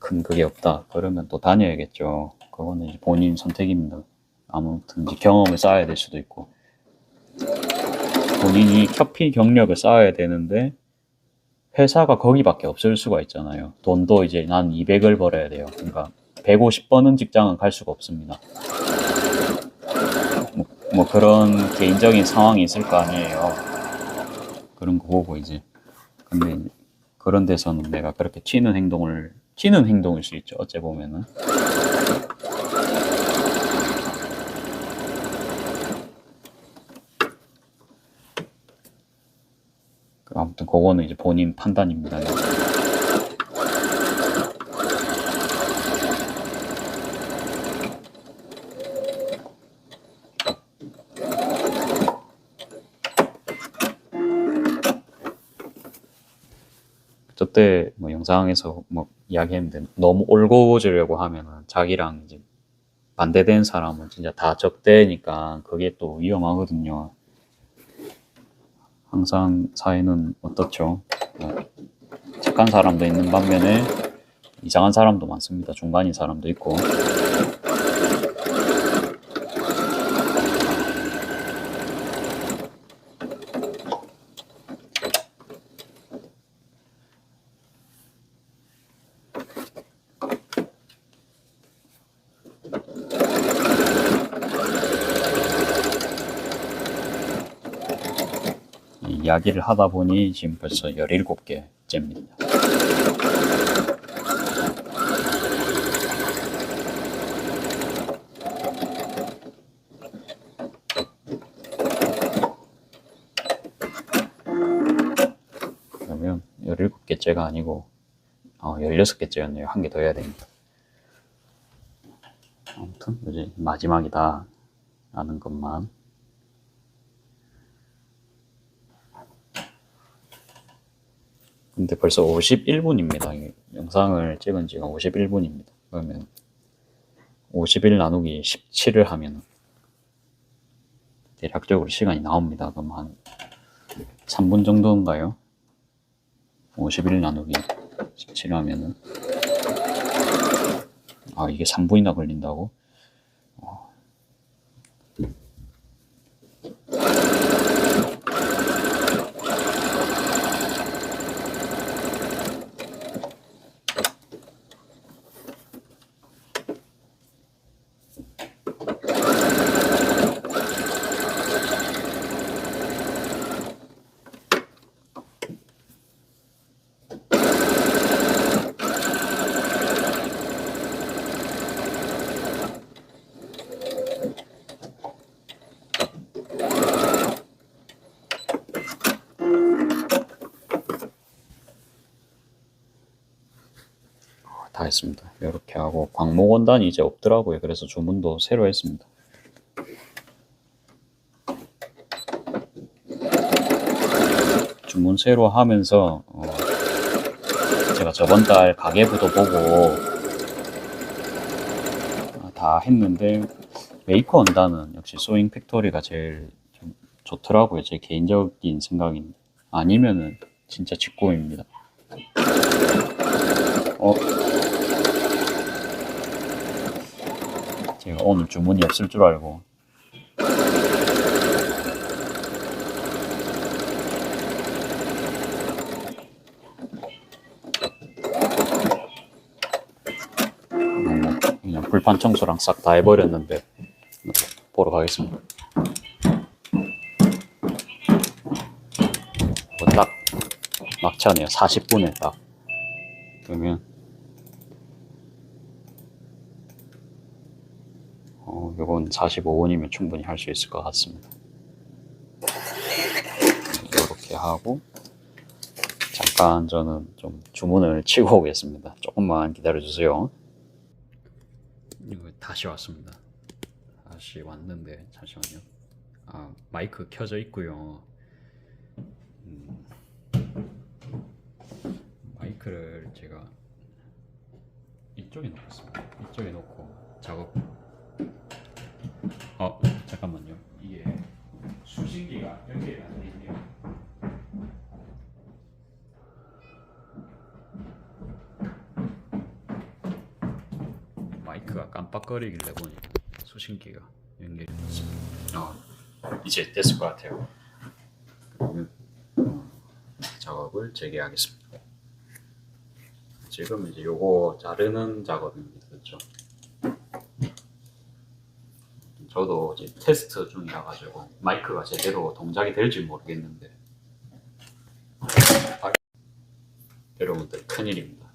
큰 그게 없다 그러면 또 다녀야겠죠. 그거는 이제 본인 선택입니다. 아무튼 이제 경험을 쌓아야 될 수도 있고, 본인이 켜피 경력을 쌓아야 되는데 회사가 거기밖에 없을 수가 있잖아요. 돈도 이제 난 200을 벌어야 돼요. 그러니까 150 버는 직장은 갈 수가 없습니다. 뭐 그런 개인적인 상황이 있을 거 아니에요. 그런 거 보고 이제 근데 그런 데서는 내가 그렇게 튀는 행동일 수 있죠. 어째 보면은. 아무튼 그거는 이제 본인 판단입니다. 저때 뭐 영상에서 뭐 이야기했는데 너무 올고지려고 하면은 자기랑 이제 반대된 사람은 진짜 다 적대니까 그게 또 위험하거든요. 항상 사회는 어떻죠? 착한 사람도 있는 반면에 이상한 사람도 많습니다. 중간인 사람도 있고. 이야기를 하다 보니 지금 벌써 17개째입니다. 그러면 17개째가 아니고 16개째였네요. 한 개 더 해야 됩니다. 아무튼 이제 마지막이다 라는 것만 근데 벌써 51분입니다. 영상을 찍은 지가 51분입니다. 그러면 51 나누기 17을 하면 대략적으로 시간이 나옵니다. 그럼 한 3분 정도인가요? 51 나누기 17 하면은 이게 3분이나 걸린다고? 다 했습니다. 이렇게 하고 광목 원단이 이제 없더라고요. 그래서 주문도 새로 했습니다. 주문 새로 하면서 제가 저번 달 가계부도 보고 다 했는데 메이커 원단은 역시 소잉 팩토리가 제일 좀 좋더라고요. 제 개인적인 생각인데 아니면은 진짜 직구입니다. 제가 오늘 주문이 없을 줄 알고 그냥 불판 청소랑 싹 다 해버렸는데 보러 가겠습니다. 딱 막차네요. 40분에 딱. 그러면 요건 45분이면 충분히 할 수 있을 것 같습니다. 이렇게 하고 잠깐 저는 좀 주문을 치고 오겠습니다. 조금만 기다려주세요. 이거 다시 왔습니다. 다시 왔는데 잠시만요. 마이크 켜져 있고요. 마이크를 제가 이쪽에 놓겠습니다. 이쪽에 놓고 작업. 잠깐만요. 이게 수신기가 연결이 안 돼 있네요. 마이크가 깜빡거리길래 보니 수신기가 연결이 됐습니다. 이제 됐을 것 같아요. 그러면 작업을 재개하겠습니다. 지금 이제 요거 자르는 작업입니다. 그렇죠? 저도 이제 테스트 중이라 가지고 마이크가 제대로 동작이 될지 모르겠는데 여러분들 큰일입니다.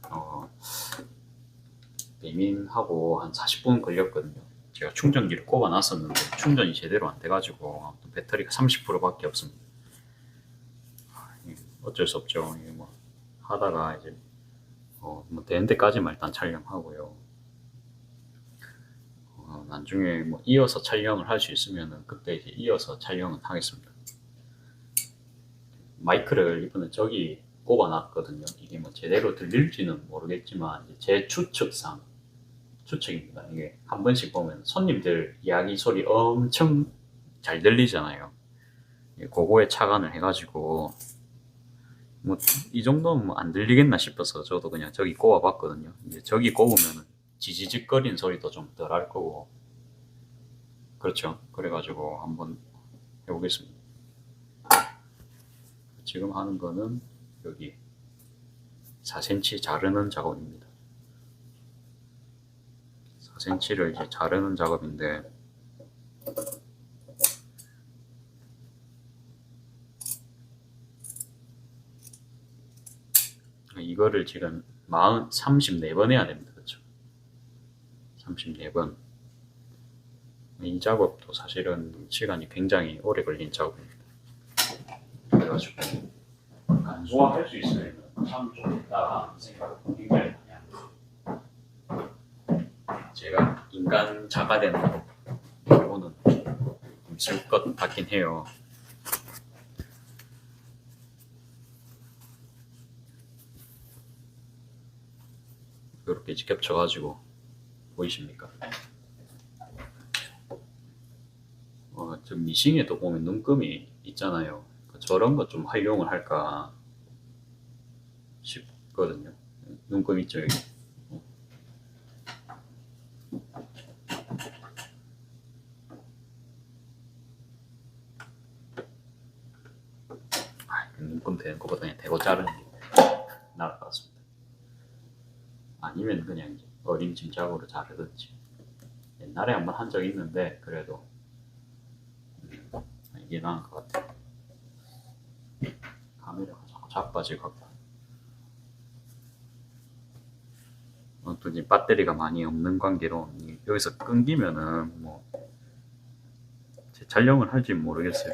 배민하고 한 40분 걸렸거든요. 제가 충전기를 꼽아 놨었는데 충전이 제대로 안 돼가지고 배터리가 30%밖에 없습니다. 어쩔 수 없죠. 이게 뭐 하다가 이제 뭐 되는 데까지만 일단 촬영하고요. 나중에 뭐 이어서 촬영을 할 수 있으면은 그때 이제 이어서 촬영은 하겠습니다. 마이크를 이번에 저기 꼽아놨거든요. 이게 뭐 제대로 들릴지는 모르겠지만 제 추측입니다. 이게 한 번씩 보면 손님들 이야기 소리 엄청 잘 들리잖아요. 그거에 착안을 해가지고 뭐 이 정도면 뭐 안 들리겠나 싶어서 저도 그냥 저기 꼽아봤거든요. 이제 저기 꼽으면 지지직거리는 소리도 좀 덜 할 거고 그렇죠. 그래가지고 한번 해보겠습니다. 지금 하는 거는 여기 4cm 자르는 작업입니다. 4cm를 이제 자르는 작업인데 이거를 지금 34번 해야 됩니다. 그렇죠? 34번. 이 작업도 사실은 시간이 굉장히 오래 걸린 작업입니다. 그래가지고 간소화할 수 있으면 참 좋겠다 생각을 굉장히 많이 합니다. 제가 인간 자가되는 경우는 좀 쓸 것 같긴 해요. 이렇게 이제 겹쳐가지고 보이십니까? 좀 미싱에도 보면 눈금이 있잖아요. 저런 거 좀 활용을 할까 싶거든요. 눈금 있죠 여기. 눈금 되는 것보다 그냥 대고 자르는 게 나을 것 같습니다. 아니면 그냥 이제 어린 짐작으로 자르든지. 옛날에 한번 한 적이 있는데 그래도 이게 나은 것 같아요. 카메라가 자꾸 자빠지고 또 이제 배터리가 많이 없는 관계로 여기서 끊기면은 뭐 제 촬영을 할지 모르겠어요.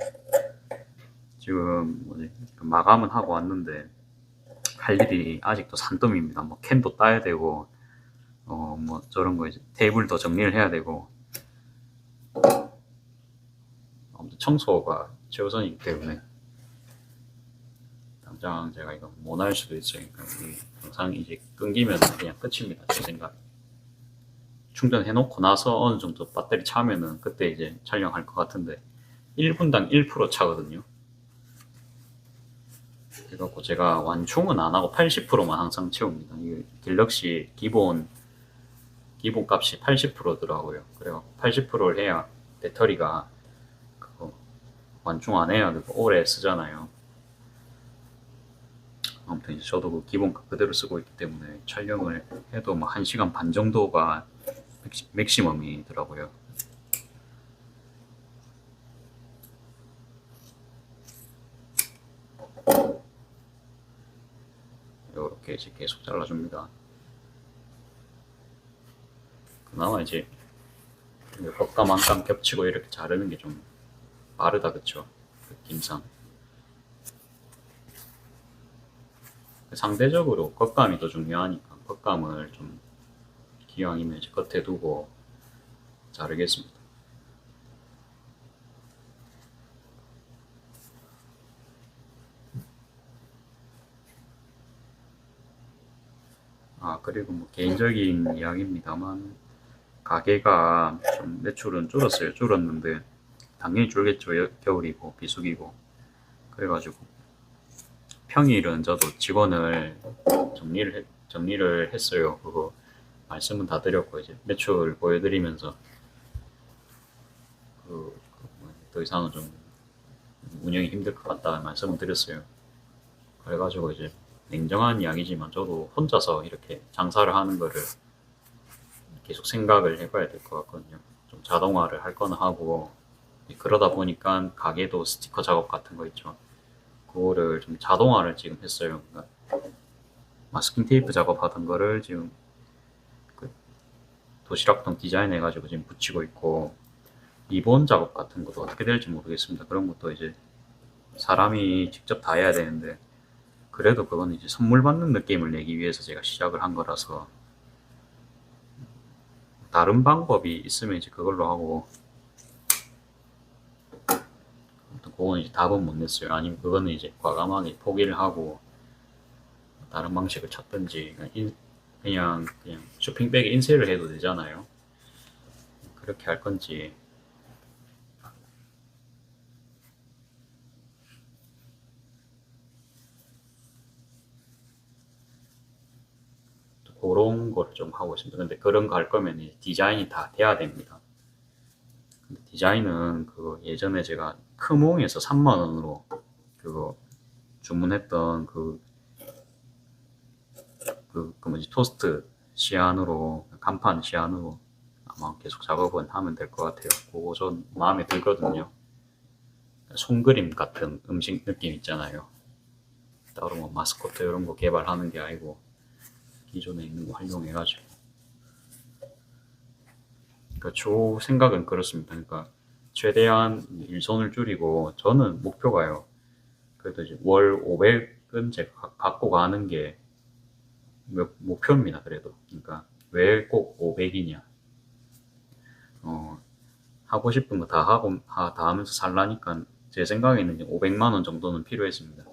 지금 뭐지 마감은 하고 왔는데 할 일이 아직도 산더미입니다. 뭐 캔도 따야 되고 뭐 저런 거 이제 테이블도 정리를 해야 되고 아무튼 청소가 최우선이기 때문에 당장 제가 이거 못 할 수도 있어요. 그러니까 이 영상 이제 끊기면 그냥 끝입니다. 제 생각. 충전해놓고 나서 어느 정도 배터리 차면은 그때 이제 촬영할 것 같은데 1분당 1% 차거든요. 그래갖고 제가 완충은 안 하고 80%만 항상 채웁니다. 이 갤럭시 기본 값이 80%더라고요. 그래갖고 80%를 해야 배터리가 그거 완충 안 해야 오래 쓰잖아요. 아무튼 이제 저도 그 기본값 그대로 쓰고 있기 때문에 촬영을 해도 뭐 1시간 반 정도가 맥시멈이더라고요. 이렇게 이제 계속 잘라줍니다. 그나마 이제 겉감 안감 겹치고 이렇게 자르는 게 좀 빠르다 그쵸? 느낌상. 상대적으로 겉감이 더 중요하니까 겉감을 좀 기왕이면 이제 겉에 두고 자르겠습니다. 그리고 뭐 개인적인 이야기입니다만 가게가 좀 매출은 줄었는데 당연히 줄겠죠. 겨울이고 비수기고. 그래가지고 평일은 저도 직원을 정리를 했어요. 그거 말씀은 다 드렸고 이제 매출 보여드리면서 더 이상은 좀 운영이 힘들 것 같다 말씀을 드렸어요. 그래가지고 이제 냉정한 이야기지만 저도 혼자서 이렇게 장사를 하는 거를 계속 생각을 해봐야 될 것 같거든요. 좀 자동화를 할 거나 하고 그러다 보니까 가게도 스티커 작업 같은 거 있죠. 그거를 좀 자동화를 지금 했어요. 그러니까 마스킹 테이프 작업하던 거를 지금 그 도시락통 디자인 해가지고 지금 붙이고 있고 리본 작업 같은 것도 어떻게 될지 모르겠습니다. 그런 것도 이제 사람이 직접 다 해야 되는데 그래도 그건 이제 선물 받는 느낌을 내기 위해서 제가 시작을 한 거라서 다른 방법이 있으면 이제 그걸로 하고 그건 이제 답은 못 냈어요. 아니면 그거는 이제 과감하게 포기를 하고 다른 방식을 찾든지 그냥 쇼핑백에 인쇄를 해도 되잖아요. 그렇게 할 건지 그런 거를 좀 하고 있습니다. 근데 그런 거 할 거면 이제 디자인이 다 돼야 됩니다. 근데 디자인은 그 예전에 제가 크몽에서 3만 원으로 그거 주문했던 그 뭐지 토스트 시안으로 간판 시안으로 아마 계속 작업은 하면 될 것 같아요. 그거 전 마음에 들거든요. 손그림 같은 음식 느낌 있잖아요. 따로 뭐 마스코트 이런 거 개발하는 게 아니고 기존에 있는 거 활용해가지고. 그러니까 저 생각은 그렇습니다. 그러니까 최대한 일손을 줄이고 저는 목표가요. 그래도 이제 월 500은 제가 갖고 가는 게 목표입니다. 그래도 그러니까 왜 꼭 500이냐? 하고 싶은 거 다 하고 다 하면서 살라니까 제 생각에는 500만 원 정도는 필요했습니다.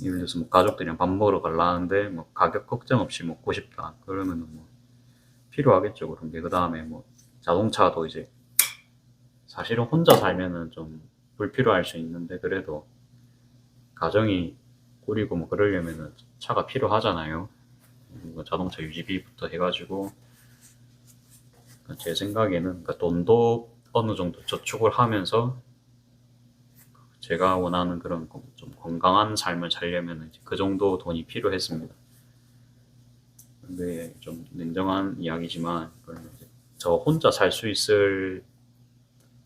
예를 들어서 뭐 가족들이랑 밥 먹으러 가려는데 뭐 가격 걱정 없이 먹고 싶다. 그러면은 뭐 필요하겠죠. 그런 게. 그 다음에 뭐 자동차도 이제 사실은 혼자 살면은 좀 불필요할 수 있는데 그래도 가정이 꾸리고 뭐 그러려면은 차가 필요하잖아요. 뭐 자동차 유지비부터 해가지고 제 생각에는 그러니까 돈도 어느 정도 저축을 하면서 제가 원하는 그런 좀 건강한 삶을 살려면 그 정도 돈이 필요했습니다. 근데 좀 냉정한 이야기지만 저 혼자 살 수 있을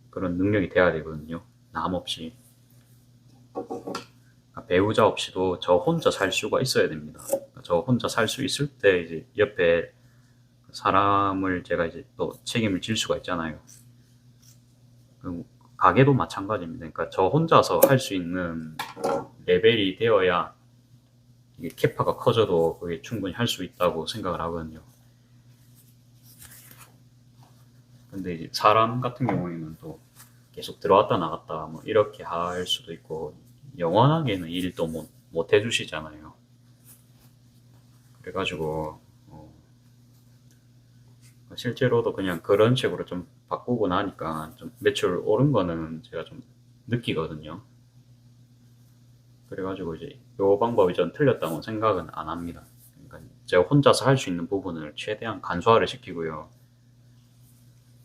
그런 능력이 돼야 되거든요. 남 없이. 그러니까 배우자 없이도 저 혼자 살 수가 있어야 됩니다. 그러니까 저 혼자 살 수 있을 때 이제 옆에 사람을 제가 이제 또 책임을 질 수가 있잖아요. 가게도 마찬가지입니다. 그러니까 저 혼자서 할 수 있는 레벨이 되어야 이게 캐파가 커져도 그게 충분히 할 수 있다고 생각을 하거든요. 근데 이제 사람 같은 경우에는 또 계속 들어왔다 나갔다 뭐 이렇게 할 수도 있고 영원하게는 일도 못 해주시잖아요. 그래가지고 실제로도 그냥 그런 식으로 좀 바꾸고 나니까 좀 매출 오른 거는 제가 좀 느끼거든요. 그래가지고 이제 이 방법이 전 틀렸다고 생각은 안 합니다. 그러니까 제가 혼자서 할 수 있는 부분을 최대한 간소화를 시키고요.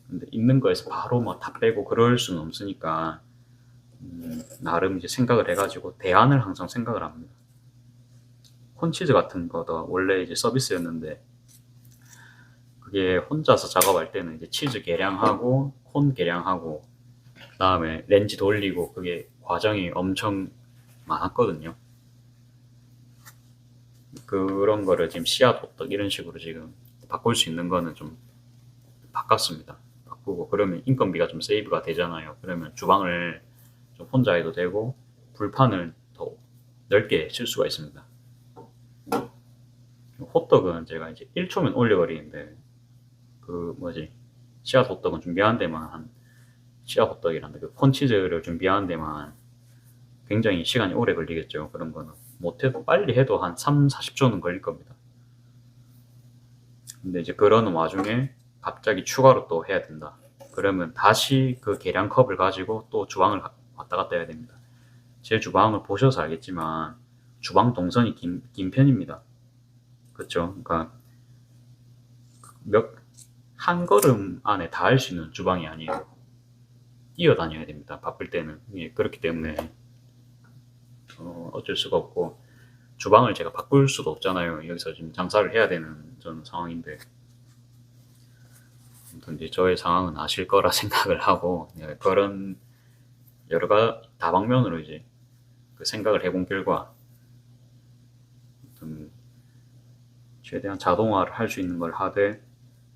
근데 있는 거에서 바로 뭐 다 빼고 그럴 수는 없으니까 나름 이제 생각을 해가지고 대안을 항상 생각을 합니다. 콘치즈 같은 거도 원래 이제 서비스였는데 그게 혼자서 작업할 때는 이제 치즈 계량하고 콘 계량하고 그다음에 렌지 돌리고 그게 과정이 엄청 많았거든요. 그런 거를 지금 씨앗 호떡 이런 식으로 지금 바꿀 수 있는 거는 좀 바꿨습니다. 바꾸고 그러면 인건비가 좀 세이브가 되잖아요. 그러면 주방을 좀 혼자 해도 되고 불판을 더 넓게 쓸 수가 있습니다. 호떡은 제가 이제 1초면 올려버리는데 그 뭐지 씨앗 호떡은 준비하는 데만 한 씨앗 호떡이란다 그 콘치즈를 준비하는 데만 굉장히 시간이 오래 걸리겠죠. 그런 거는 못해도 빨리 해도 한 3, 40초는 걸릴 겁니다. 근데 이제 그러는 와중에 갑자기 추가로 또 해야 된다. 그러면 다시 그 계량컵을 가지고 또 주방을 왔다 갔다 해야 됩니다. 제 주방을 보셔서 알겠지만 주방 동선이 긴 편입니다. 그렇죠? 그러니까 한 걸음 안에 다 할 수 있는 주방이 아니에요. 뛰어다녀야 됩니다. 바쁠 때는. 예, 그렇기 때문에 어쩔 수가 없고 주방을 제가 바꿀 수도 없잖아요. 여기서 지금 장사를 해야 되는 저는 상황인데 아무튼 이제 저의 상황은 아실 거라 생각을 하고 예, 그런 여러 가지 다방면으로 이제 그 생각을 해본 결과 최대한 자동화를 할 수 있는 걸 하되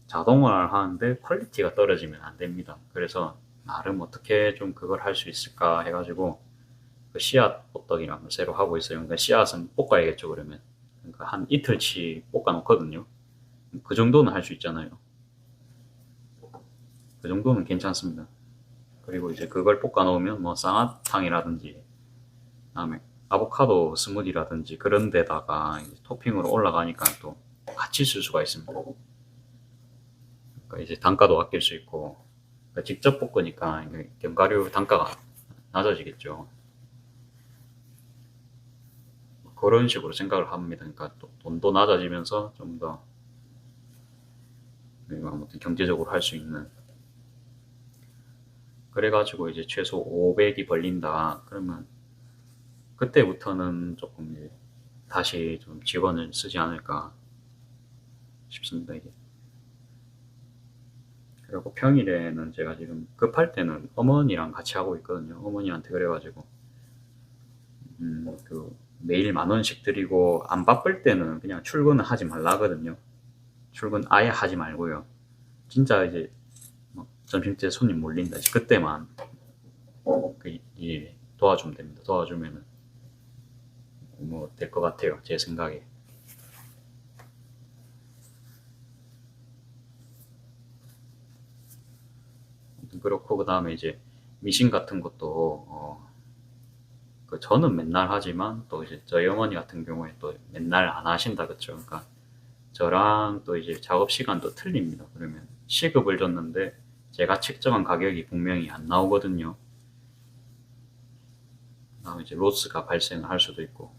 자동화를 하는데 퀄리티가 떨어지면 안 됩니다. 그래서 나름 어떻게 좀 그걸 할 수 있을까 해가지고 그 씨앗 호떡이라는 걸 새로 하고 있어요. 그러니까 씨앗은 볶아야겠죠 그러면. 그러니까 한 이틀치 볶아 놓거든요. 그 정도는 할 수 있잖아요. 그 정도는 괜찮습니다. 그리고 이제 그걸 볶아 놓으면 뭐 쌍화탕이라든지 그다음에 아보카도 스무디라든지 그런 데다가 토핑으로 올라가니까 또 같이 쓸 수가 있습니다. 그러니까 이제 단가도 아낄 수 있고 그러니까 직접 볶으니까 견과류 단가가 낮아지겠죠. 그런 식으로 생각을 합니다. 그러니까 또 돈도 낮아지면서 좀 더 아무튼 경제적으로 할 수 있는 그래가지고 이제 최소 500이 벌린다. 그러면 그때부터는 조금 이제 다시 좀 직원을 쓰지 않을까 싶습니다. 이게. 그리고 평일에는 제가 지금 급할 때는 어머니랑 같이 하고 있거든요. 어머니한테 그래가지고 그 매일 10,000원씩 드리고 안 바쁠 때는 그냥 출근을 하지 말라거든요. 출근 아예 하지 말고요. 진짜 이제 뭐 점심 때 손님 몰린다. 그때만 일 도와주면 됩니다. 도와주면은 뭐 될 것 같아요. 제 생각에. 그렇고 그 다음에 이제 미신 같은 것도 그 저는 맨날 하지만 또 이제 저희 어머니 같은 경우에 또 맨날 안 하신다 그쵸. 그러니까 저랑 또 이제 작업 시간도 틀립니다. 그러면 시급을 줬는데 제가 측정한 가격이 분명히 안 나오거든요. 그다음에 이제 로스가 발생을 할 수도 있고.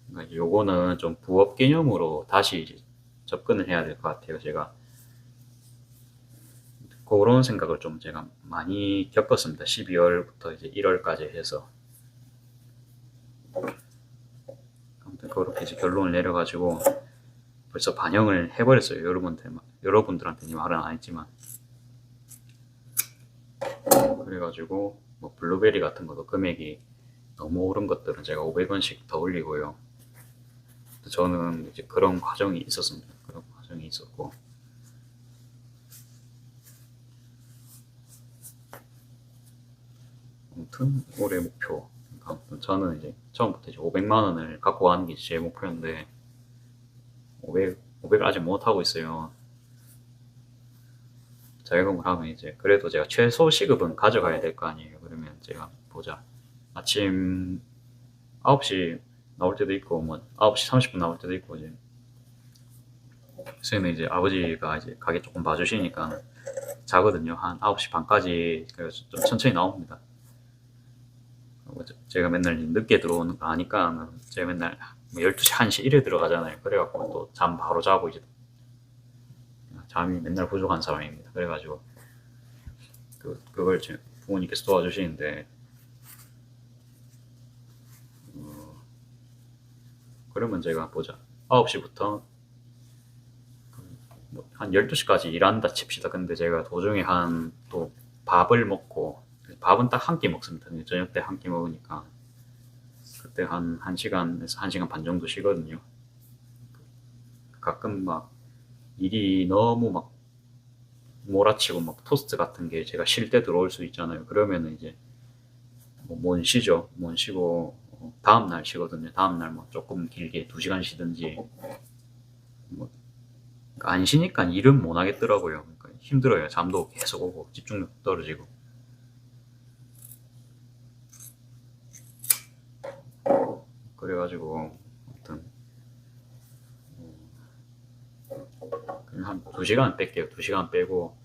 그러니까 이제 요거는 좀 부업 개념으로 다시 이제 접근을 해야 될 것 같아요. 제가 그런 생각을 좀 제가 많이 겪었습니다. 12월부터 이제 1월까지 해서. 아무튼 그렇게 이제 결론을 내려가지고 벌써 반영을 해버렸어요. 여러분들한테는 말은 안 했지만. 그래가지고 뭐 블루베리 같은 것도 금액이 너무 오른 것들은 제가 500원씩 더 올리고요. 저는 이제 그런 과정이 있었습니다. 그런 과정이 있었고. 아무튼 올해 목표. 아무튼 저는 이제 처음부터 이제 500만 원을 갖고 가는 게 제 목표인데 500을 아직 못 하고 있어요. 자격을 하면 이제 그래도 제가 최소 시급은 가져가야 될 거 아니에요. 그러면 제가 보자. 아침 9시 나올 때도 있고 뭐 9시 30분 나올 때도 있고 이제 요새는 이제 아버지가 이제 가게 조금 봐주시니까 자거든요. 한 9시 반까지. 그래서 좀 천천히 나옵니다. 제가 맨날 늦게 들어오는 거 아니까 제가 맨날 12시, 1시 이래 들어가잖아요. 그래갖고 또 잠 바로 자고 이제 잠이 맨날 부족한 사람입니다. 그래가지고 그걸 제 부모님께서 도와주시는데 그러면 제가 보자. 9시부터 한 12시까지 일한다 칩시다. 근데 제가 도중에 한 또 밥을 먹고 밥은 딱 한 끼 먹습니다. 저녁 때 한 끼 먹으니까 그때 한 1시간에서 1시간 반 정도 쉬거든요. 가끔 막 일이 너무 막 몰아치고 막 토스트 같은 게 제가 쉴 때 들어올 수 있잖아요. 그러면은 이제 못 쉬죠. 못 쉬고 다음 날 쉬거든요. 다음 날 뭐 조금 길게 2시간 쉬든지 뭐 안 쉬니까 일은 못 하겠더라고요. 그러니까 힘들어요. 잠도 계속 오고 집중력 떨어지고. 그래가지고 아무튼 그냥 한 2시간 뺄게요. 2시간 빼고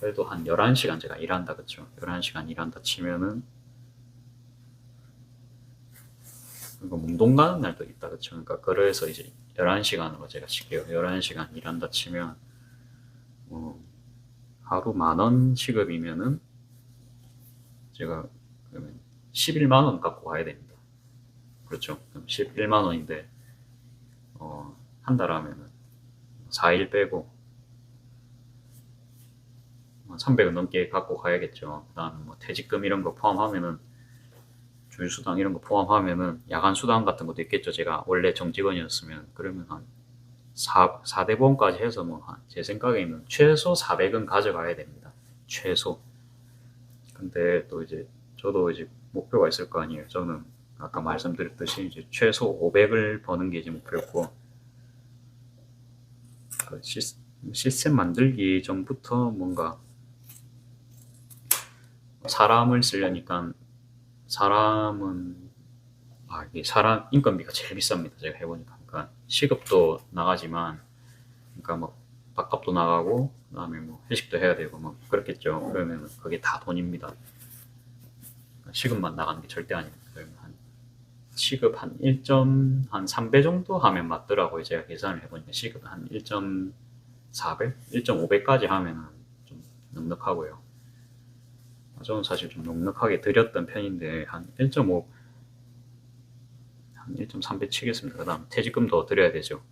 그래도 한 11시간 제가 일한다 그쵸. 11시간 일한다 치면은 그러니까 몽동 가는 날도 있다 그쵸. 그러니까 그래서 이제 11시간으로 제가 칠게요. 11시간 일한다 치면 하루 10,000원 시급이면은 제가 그러면 11만 원 갖고 가야 됩니다. 그렇죠. 그럼 11만 원인데 한 달 하면은 4일 빼고 300원 넘게 갖고 가야겠죠. 그다음에 뭐 퇴직금 이런 거 포함하면은 주휴수당 이런 거 포함하면은 야간 수당 같은 것도 있겠죠. 제가 원래 정직원이었으면 그러면 한 4대 보험까지 해서 뭐 제 생각에는 최소 400은 가져가야 됩니다. 최소. 근데 또 이제 저도 이제 목표가 있을 거 아니에요. 저는 아까 말씀드렸듯이 이제 최소 500을 버는 게 이제 목표였고 그 시스템 만들기 전부터 뭔가 사람을 쓰려니까 이게 사람 인건비가 제일 비쌉니다. 제가 해보니까. 그러니까 시급도 나가지만, 그러니까 뭐 밥값도 나가고, 그다음에 뭐 회식도 해야 되고 뭐 그렇겠죠. 그러면 그게 다 돈입니다. 그러니까 시급만 나가는 게 절대 아닙니다. 그러면 한 시급 한 3배 정도 하면 맞더라고요. 제가 계산을 해보니까 시급 한 1.4배, 1.5배까지 하면은 좀 넉넉하고요. 저는 사실 좀 넉넉하게 드렸던 편인데 한 1.5, 한 1.3배 치겠습니다. 그 다음 퇴직금도 드려야 되죠.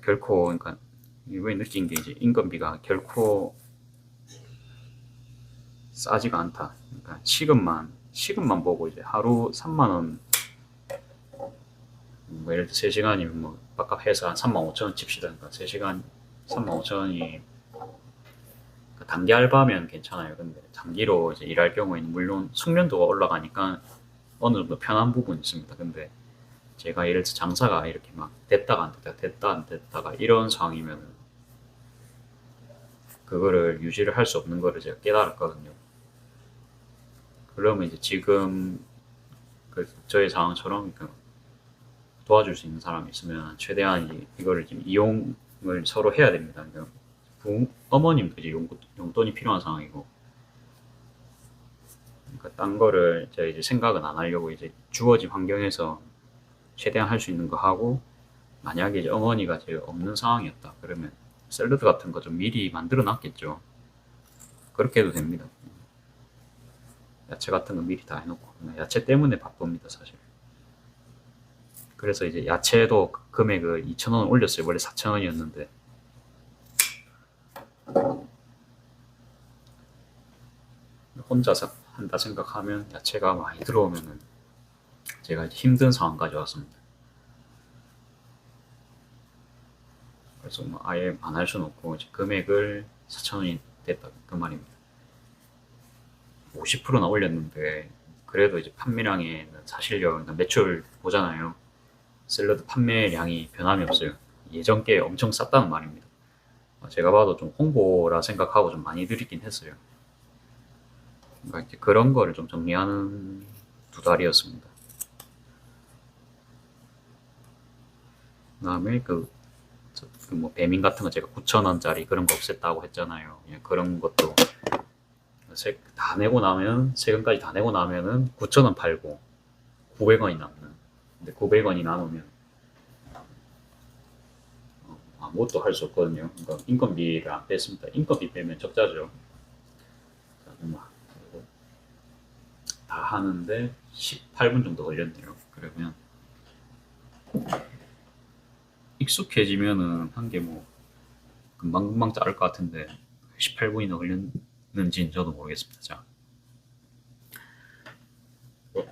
결코 그러니까 이번에 느낀 게 이제 인건비가 결코 싸지가 않다. 그러니까 시급만 보고 이제 하루 3만 원, 뭐 예를 들어 3시간이면 뭐 밥값 해서 한 35,000원 칩시다. 그러니까 3시간 35,000원이 단기 알바면 괜찮아요. 근데 장기로 이제 일할 경우에는 물론 숙련도가 올라가니까 어느 정도 편한 부분이 있습니다. 근데 제가 예를 들어 장사가 이렇게 막 됐다가 안 됐다가 됐다 안 됐다가 이런 상황이면 그거를 유지를 할 수 없는 거를 제가 깨달았거든요. 그러면 이제 지금 그 저의 상황처럼 그 도와줄 수 있는 사람이 있으면 최대한 이거를 지금 이용을 서로 해야 됩니다. 그러니까 어머님도 이제 용돈이 필요한 상황이고, 그러니까 딴 거를 제가 이제 생각은 안 하려고 이제 주어진 환경에서 최대한 할 수 있는 거 하고, 만약에 이제 어머니가 이제 없는 상황이었다 그러면 샐러드 같은 거 좀 미리 만들어 놨겠죠. 그렇게 해도 됩니다. 야채 같은 거 미리 다 해놓고, 야채 때문에 바쁩니다 사실. 그래서 이제 야채도 금액을 2,000원 올렸어요. 원래 4,000원이었는데 혼자서 한다 생각하면 야채가 많이 들어오면은 제가 이제 힘든 상황까지 왔습니다. 그래서 뭐 아예 안 할 수는 없고 이제 금액을 4,000원이 됐다 그 말입니다. 50%나 올렸는데 그래도 이제 판매량에는 사실요, 그러니까 매출 보잖아요. 샐러드 판매량이 변함이 없어요. 예전 게 엄청 쌌다는 말입니다. 제가 봐도 좀 홍보라 생각하고 좀 많이 드리긴 했어요. 그러니까 이제 그런 거를 좀 정리하는 두 달이었습니다. 그다음에 뭐 배민 같은 거 제가 9,000원짜리 그런 거 없앴다고 했잖아요. 그런 것도 다 내고 나면 세금까지 다 내고 나면은 9,000원 팔고 900원이 남는. 근데 900원이 남으면 아무것도 할 수 없거든요. 그러니까 인건비를 안 뺐습니다. 인건비 빼면 적자죠. 다 하는데 18분 정도 걸렸네요. 그러면 익숙해지면은 한 게 뭐 금방금방 자를 것 같은데 18분이나 걸렸는지는 저도 모르겠습니다. 자,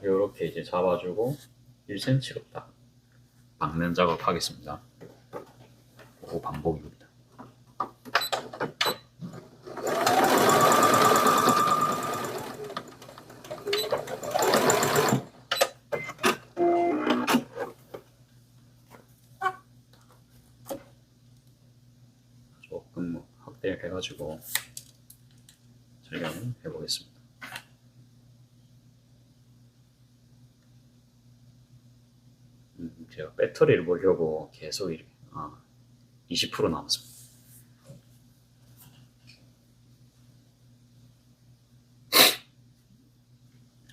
이렇게 이제 잡아주고 1cm로 딱 박는 작업 하겠습니다. 그 반복입니다. 조금 뭐 확대를 해가지고 촬영을 해보겠습니다. 제가 배터리를 보려고 계속 20% 남았습니다.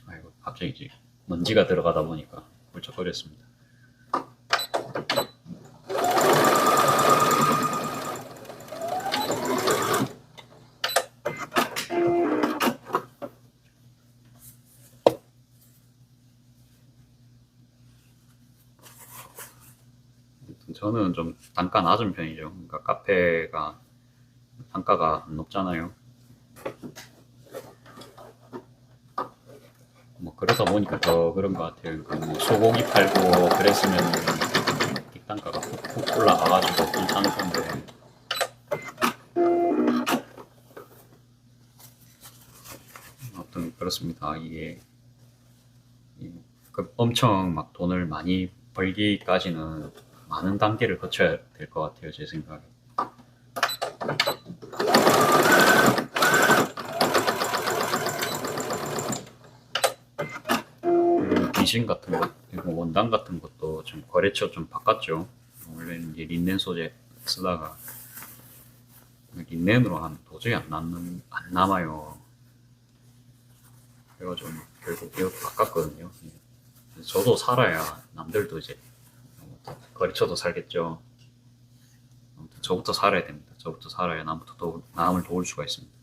아이고, 갑자기 이제 먼지가 들어가다 보니까 훌쩍거렸습니다. 저는 좀 단가 낮은 편이죠. 그러니까 카페가 단가가 안 높잖아요. 뭐 그러다 보니까 더 그런 것 같아요. 그러니까 뭐 소고기 팔고 그랬으면 뒷단가가 훅 올라가가지고 괜찮을 건데. 아무튼 그렇습니다. 이게 엄청 막 돈을 많이 벌기까지는 많은 단계를 거쳐야 될 것 같아요. 제 생각에. 미신 같은 것, 그리고 원단 같은 것도 좀 거래처 좀 바꿨죠. 원래는 이제 린넨 소재 쓰다가 린넨으로 하면 도저히 안 남아요. 그래가지고 결국 이것도 바꿨거든요. 저도 살아야 남들도 이제 거래처도 살겠죠. 아무튼 저부터 살아야 됩니다. 저부터 살아야 남을 도울 수가 있습니다.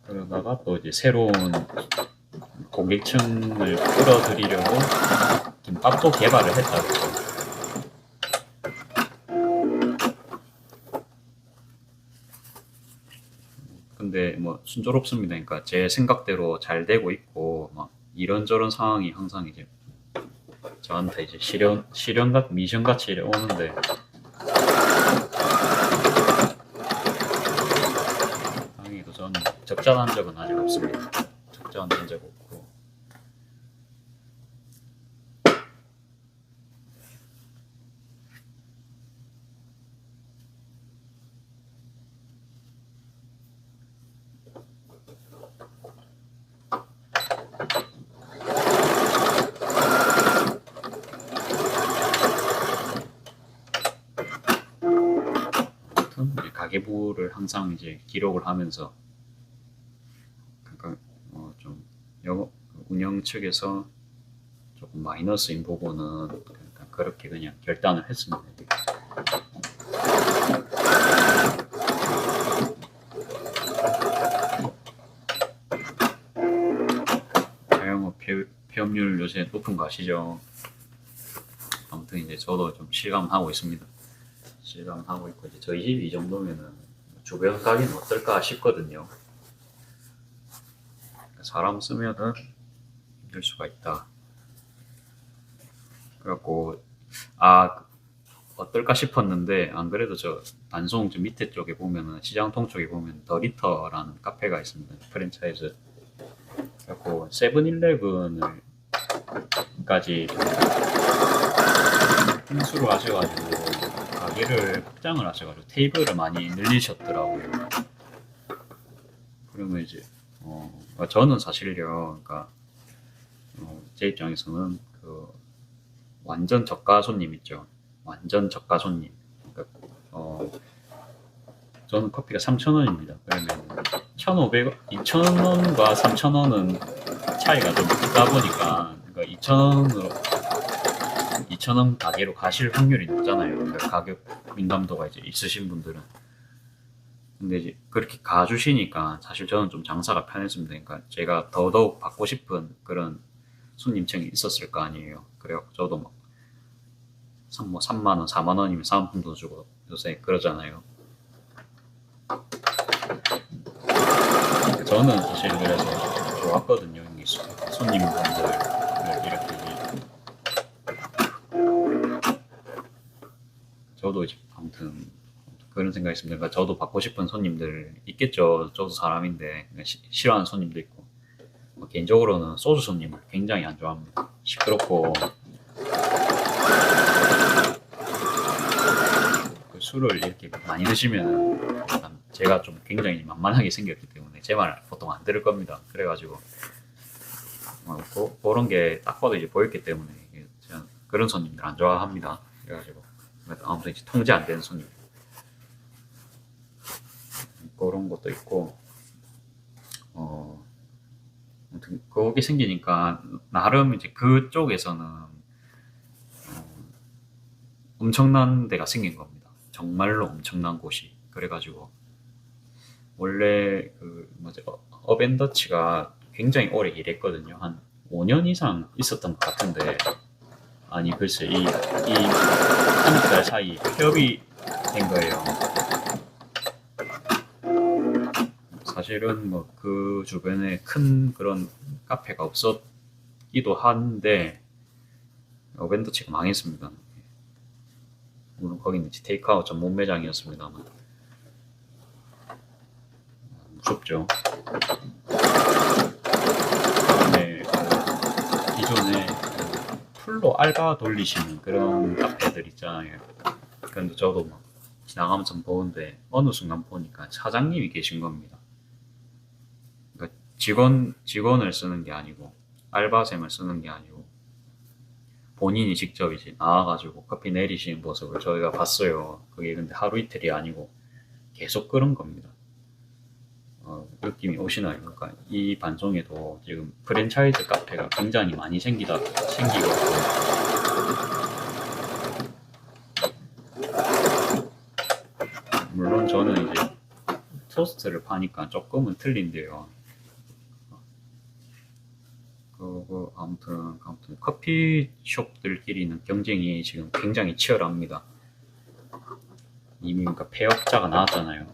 그러다가 또 이제 새로운 고객층을 끌어들이려고 김밥도 개발을 했다고. 근데 뭐 순조롭습니다. 그러니까 제 생각대로 잘 되고 있고 막 이런저런 상황이 항상 이제 저한테 이제 미션 같이 오는데 다행히도 저는 적자 난 적은 아직 없습니다. 적자 난 적 없고. 아무튼 이제 가계부를 항상 이제 기록을 하면서 그러니까 좀 운영 측에서 조금 마이너스인 부분은 그러니까 그렇게 그냥 결단을 했습니다. 자영업 폐업률 요새 높은 거 아시죠? 아무튼 이제 저도 좀 실감하고 있습니다. 실감하고 있고 이제 저희 집 이 정도면은 주변 가게는 어떨까 싶거든요. 사람 쓰면은 힘들 수가 있다. 그래갖고 어떨까 싶었는데 안 그래도 저 단송 저 밑에 쪽에 보면은 시장통 쪽에 보면 더 리터라는 카페가 있습니다. 프랜차이즈. 그래갖고 세븐일레븐을까지 인수를 하셔가지고 가게를 확장을 하셔가지고 테이블을 많이 늘리셨더라고요. 그러면 이제 저는 사실요, 그러니까 제 입장에서는 그 완전 저가 손님 있죠. 완전 저가 손님. 그러니까 저는 커피가 3,000원입니다. 그러면 1,500원, 2,000원과 3,000원은 차이가 좀 있다 보니까 그러니까 2,000원 가게로 가실 확률이 높잖아요. 그러니까 가격 민감도가 이제 있으신 분들은. 근데 이제 그렇게 가주시니까 사실 저는 좀 장사가 편했습니다. 그러니까 제가 더더욱 받고 싶은 그런 손님층이 있었을 거 아니에요. 그래갖고 저도 막 3만 원, 4만 원이면 사은품도 주고 요새 그러잖아요. 저는 사실 그래서 좋았거든요. 손님분들 이렇게 저도 이제 아무튼 그런 생각이 있습니다. 그러니까 저도 받고 싶은 손님들 있겠죠. 저도 사람인데 싫어하는 손님도 있고 개인적으로는 소주 손님을 굉장히 안 좋아합니다. 시끄럽고 그 술을 이렇게 많이 드시면 제가 좀 굉장히 만만하게 생겼기 때문에 제 말 보통 안 들을 겁니다. 그래가지고 그런 게 딱 봐도 이제 보였기 때문에 제가 그런 손님들 안 좋아합니다. 그래가지고 아무튼 이제 통제 안 되는 손님 그런 것도 있고 아무튼 그게 생기니까 나름 이제 그쪽에서는 엄청난 데가 생긴 겁니다. 정말로 엄청난 곳이. 그래가지고 원래 그 뭐지 어벤더치가 굉장히 오래 일했거든요. 한 5년 이상 있었던 것 같은데 아니 글쎄 이 한두 달 사이 폐업이 된 거예요. 사실은 뭐 그 주변에 큰 그런 카페가 없었기도 한데 어벤더치가 망했습니다. 물론 거기는 테이크아웃 전문 매장이었습니다만 무섭죠. 네, 기존에 풀로 알바 돌리시는 그런 카페들 있잖아요. 그런데 저도 막 지나가면서 보는데 어느 순간 보니까 사장님이 계신 겁니다. 그러니까 직원을 쓰는 게 아니고 알바생을 쓰는 게 아니고 본인이 직접 이제 나와가지고 커피 내리시는 모습을 저희가 봤어요. 그게 근데 하루 이틀이 아니고 계속 그런 겁니다. 느낌이 오시나요? 그러니까 이 반송에도 지금 프랜차이즈 카페가 굉장히 많이 생기고 있고 물론 저는 이제 토스트를 파니까 조금은 틀린데요. 아무튼 커피숍들끼리는 경쟁이 지금 굉장히 치열합니다. 이미 그러니까 폐업자가 나왔잖아요.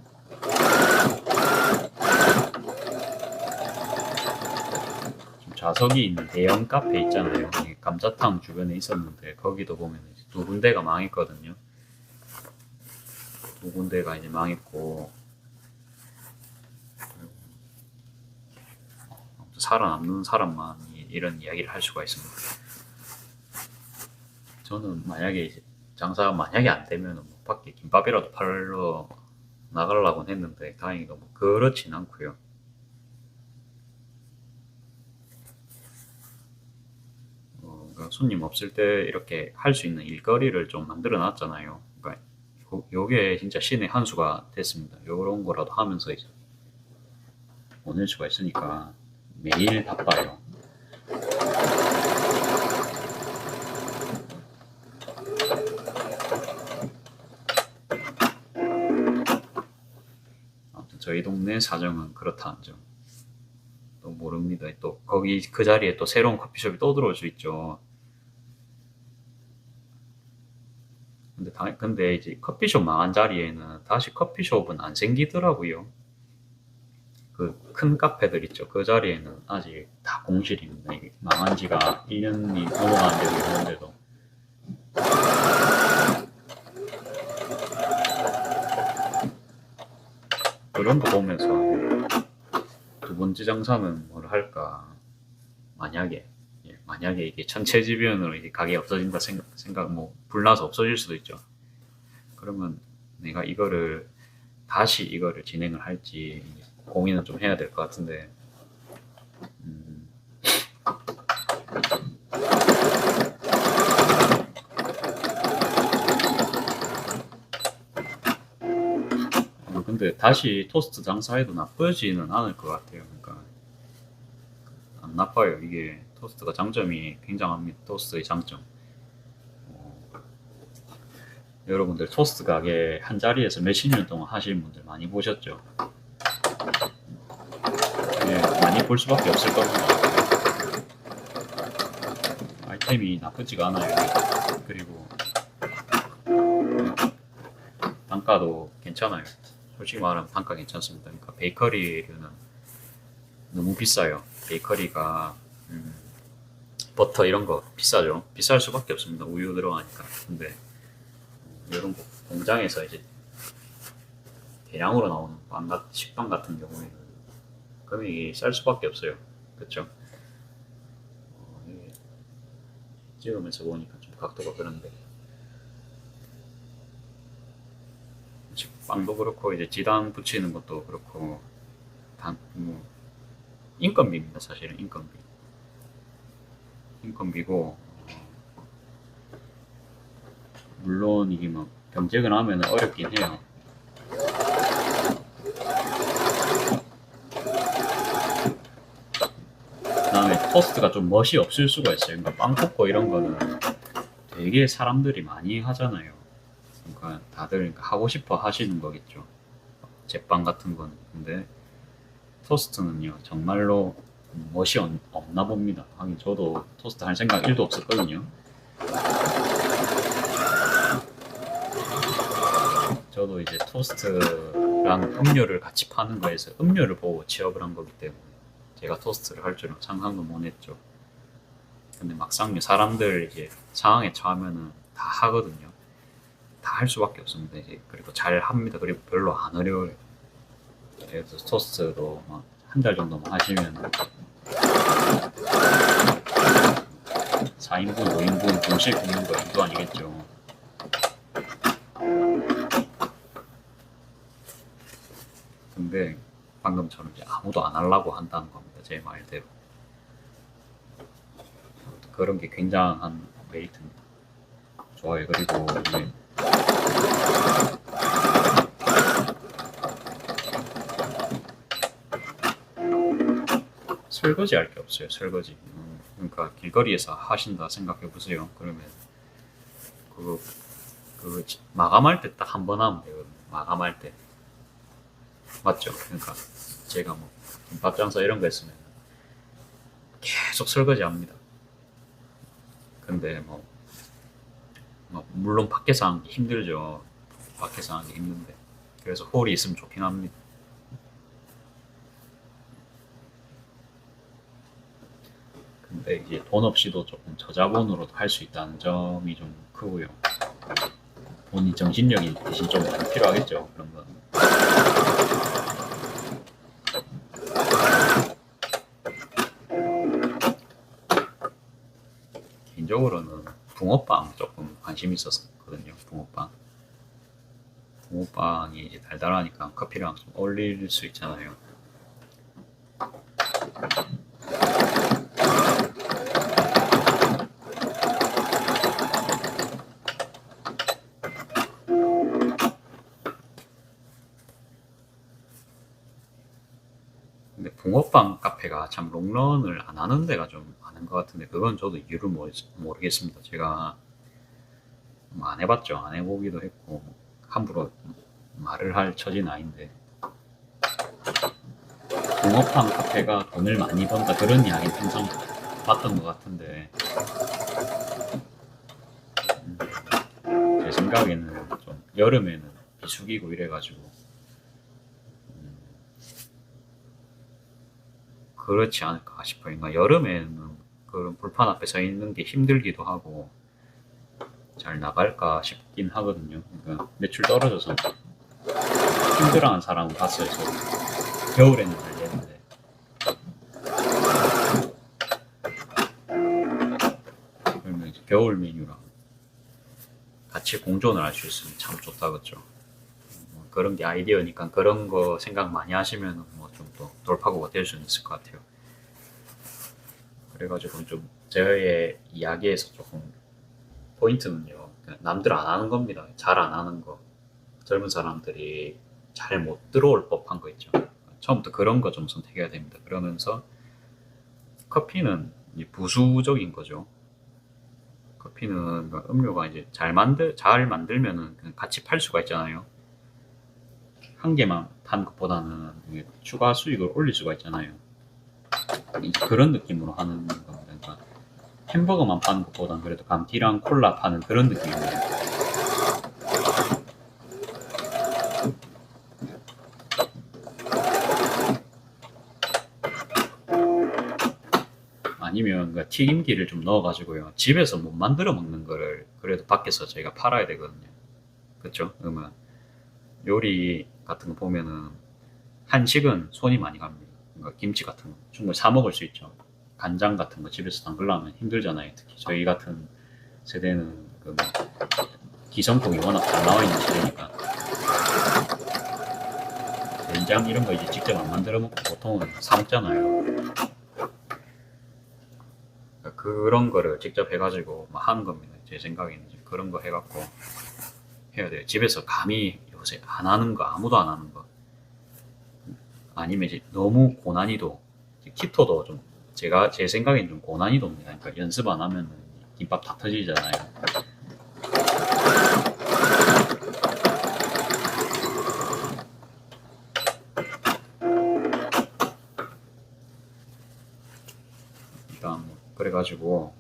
지금 좌석이 있는 대형 카페 있잖아요. 감자탕 주변에 있었는데 거기도 보면 이제 두 군데가 망했거든요. 두 군데가 이제 망했고 살아남는 사람만 이런 이야기를 할 수가 있습니다. 저는 만약에 이제 장사가 만약에 안 되면 뭐 밖에 김밥이라도 팔러 나가려고 했는데 다행히도 뭐 그렇진 않고요. 그러니까 손님 없을 때 이렇게 할 수 있는 일거리를 좀 만들어 놨잖아요. 그러니까 요게 진짜 신의 한 수가 됐습니다. 요런 거라도 하면서 이제 보낼 수가 있으니까 매일 바빠요. 아무튼 저희 동네 사정은 그렇다는 점. 또 모릅니다. 또 거기 그 자리에 또 새로운 커피숍이 또 들어올 수 있죠. 근데 이제 커피숍 망한 자리에는 다시 커피숍은 안 생기더라고요. 그 큰 카페들 있죠. 그 자리에는 아직 다 공실입니다. 이게 망한 지가 1년이 넘어간 적이 있는데도. 그런 거 보면서 두 번째 장사는 뭘 할까? 만약에 이게 천체지변으로 이게 가게 없어진다 생각 뭐 불나서 없어질 수도 있죠. 그러면 내가 다시 이거를 진행을 할지 고민은 좀 해야 될 것 같은데. 근데 다시 토스트 장사해도 나쁘지는 않을 것 같아요. 그러니까 안 나빠요. 이게 토스트가 장점이 굉장합니다. 토스트의 장점. 여러분들 토스트 가게 한 자리에서 몇십 년 동안 하시는 분들 많이 보셨죠? 많이 볼 수밖에 없을 겁니다. 아이템이 나쁘지가 않아요. 그리고 단가도 괜찮아요. 솔직히 말하면 단가 괜찮습니다. 그러니까 베이커리는 너무 비싸요. 베이커리가 버터 이런 거 비싸죠. 비쌀 수밖에 없습니다. 우유 들어가니까. 근데 이런 거 공장에서 이제 대량으로 나오는 식빵 같은 경우에는 금액이 쌀 수밖에 없어요. 그렇죠? 찍으면서 보니까 좀 각도가 그런데 빵도 그렇고 이제 지단 붙이는 것도 그렇고 인건비입니다. 사실은 인건비고 물론 이게 막 경쟁을 하면 어렵긴 해요. 그다음에 토스트가 좀 멋이 없을 수가 있어요. 그러니까 빵 굽고 이런 거는 되게 사람들이 많이 하잖아요. 그러니까 다들 그러니까 하고 싶어 하시는 거겠죠. 제빵 같은 거는. 근데 토스트는요 정말로 멋이 없나 봅니다. 하긴 저도 토스트 할 생각 1도 없었거든요. 저도 이제 토스트랑 음료를 같이 파는 거에서 음료를 보고 취업을 한 거기 때문에 제가 토스트를 할 줄은 상상도 못 했죠. 근데 막상 사람들 이제 상황에 처하면은 다 하거든요. 다 할 수밖에 없습니다. 이제 그리고 잘 합니다. 그리고 별로 안 어려워요. 그래서 토스트도 막 한 달 정도만 하시면 4인분, 5인분 동시에 굽는 거 일도 아니겠죠. 근데 방금처럼 이제 아무도 안 하려고 한다는 겁니다. 제 말대로. 그런 게 굉장한 메리트입니다. 좋아요. 그리고 이제 설거지 할 게 없어요. 설거지. 그러니까 길거리에서 하신다 생각해 보세요. 그러면 그 마감할 때 딱 한 번 하면 되거든요. 마감할 때. 맞죠? 그러니까 제가 뭐 김밥 장사 이런 거 했으면 계속 설거지 합니다. 근데 물론 밖에서 하는 게 힘들죠. 밖에서 하는 게 힘든데. 그래서 홀이 있으면 좋긴 합니다. 근데 이제 돈 없이도 조금 저자본으로도 할 수 있다는 점이 좀 크고요. 돈이 정신력이 대신 좀 많이 필요하겠죠. 그런 건. 개인적으로는 붕어빵 조금 관심 있었거든요. 붕어빵이 이제 달달하니까 커피랑 좀 어울릴 수 있잖아요. 붕어빵 카페가 참 롱런을 안 하는 데가 좀 많은 것 같은데 그건 저도 이유를 모르겠습니다. 제가 안 해봤죠. 안 해보기도 했고 함부로 말을 할 처지는 아닌데 붕어빵 카페가 돈을 많이 번다 그런 이야기 항상 봤던 것 같은데 제 생각에는 좀 여름에는 비수기고 이래가지고 그렇지 않을까 싶어요. 그러니까 여름에는 그런 불판 앞에 서 있는 게 힘들기도 하고 잘 나갈까 싶긴 하거든요. 그러니까 매출 떨어져서 힘들어하는 사람은 봤어요. 저도. 겨울에는 잘 되는데 그러면 이제 겨울 메뉴랑 같이 공존을 할 수 있으면 참 좋다 그죠. 뭐 그런 게 아이디어니까 그런 거 생각 많이 하시면 뭐 좀 또 돌파구가 될 수는 있을 것 같아요. 그래가지고 좀 저의 이야기에서 조금 포인트는요. 남들 안 하는 겁니다. 잘 안 하는 거. 젊은 사람들이 잘 못 들어올 법한 거 있죠. 처음부터 그런 거 좀 선택해야 됩니다. 그러면서 커피는 부수적인 거죠. 커피는 음료가 이제 잘 만들면은 그냥 같이 팔 수가 있잖아요. 한 개만 판 것보다는 추가 수익을 올릴 수가 있잖아요. 그런 느낌으로 하는 겁니다. 그러니까 햄버거만 파는 것보다는 그래도 감티랑 콜라 파는 그런 느낌입니다. 아니면 그 튀김기를 좀 넣어가지고요. 집에서 못 만들어 먹는 거를 그래도 밖에서 저희가 팔아야 되거든요. 그렇죠? 그러면 요리 같은 거 보면은 한식은 손이 많이 갑니다. 그러니까 김치 같은 거 충분히 사 먹을 수 있죠. 간장 같은 거 집에서 담그려면 힘들잖아요. 특히 저희 같은 세대는 그뭐 기성품이 워낙 잘 나와 있는 시대니까 된장 이런 거 이제 직접 안 만들어 먹고 보통은 사 먹잖아요. 그러니까 그런 거를 직접 해가지고 막 하는 겁니다. 제 생각에는 그런 거 해갖고 해야 돼요. 집에서 감히 요새 안 하는 거 아무도 안 하는 거 아니면 이제 너무 고난이도 키토도 좀 제 생각엔 좀 고난이도입니다. 그러니까 연습 안 하면 김밥 다 터지잖아요. 일단 뭐 그래가지고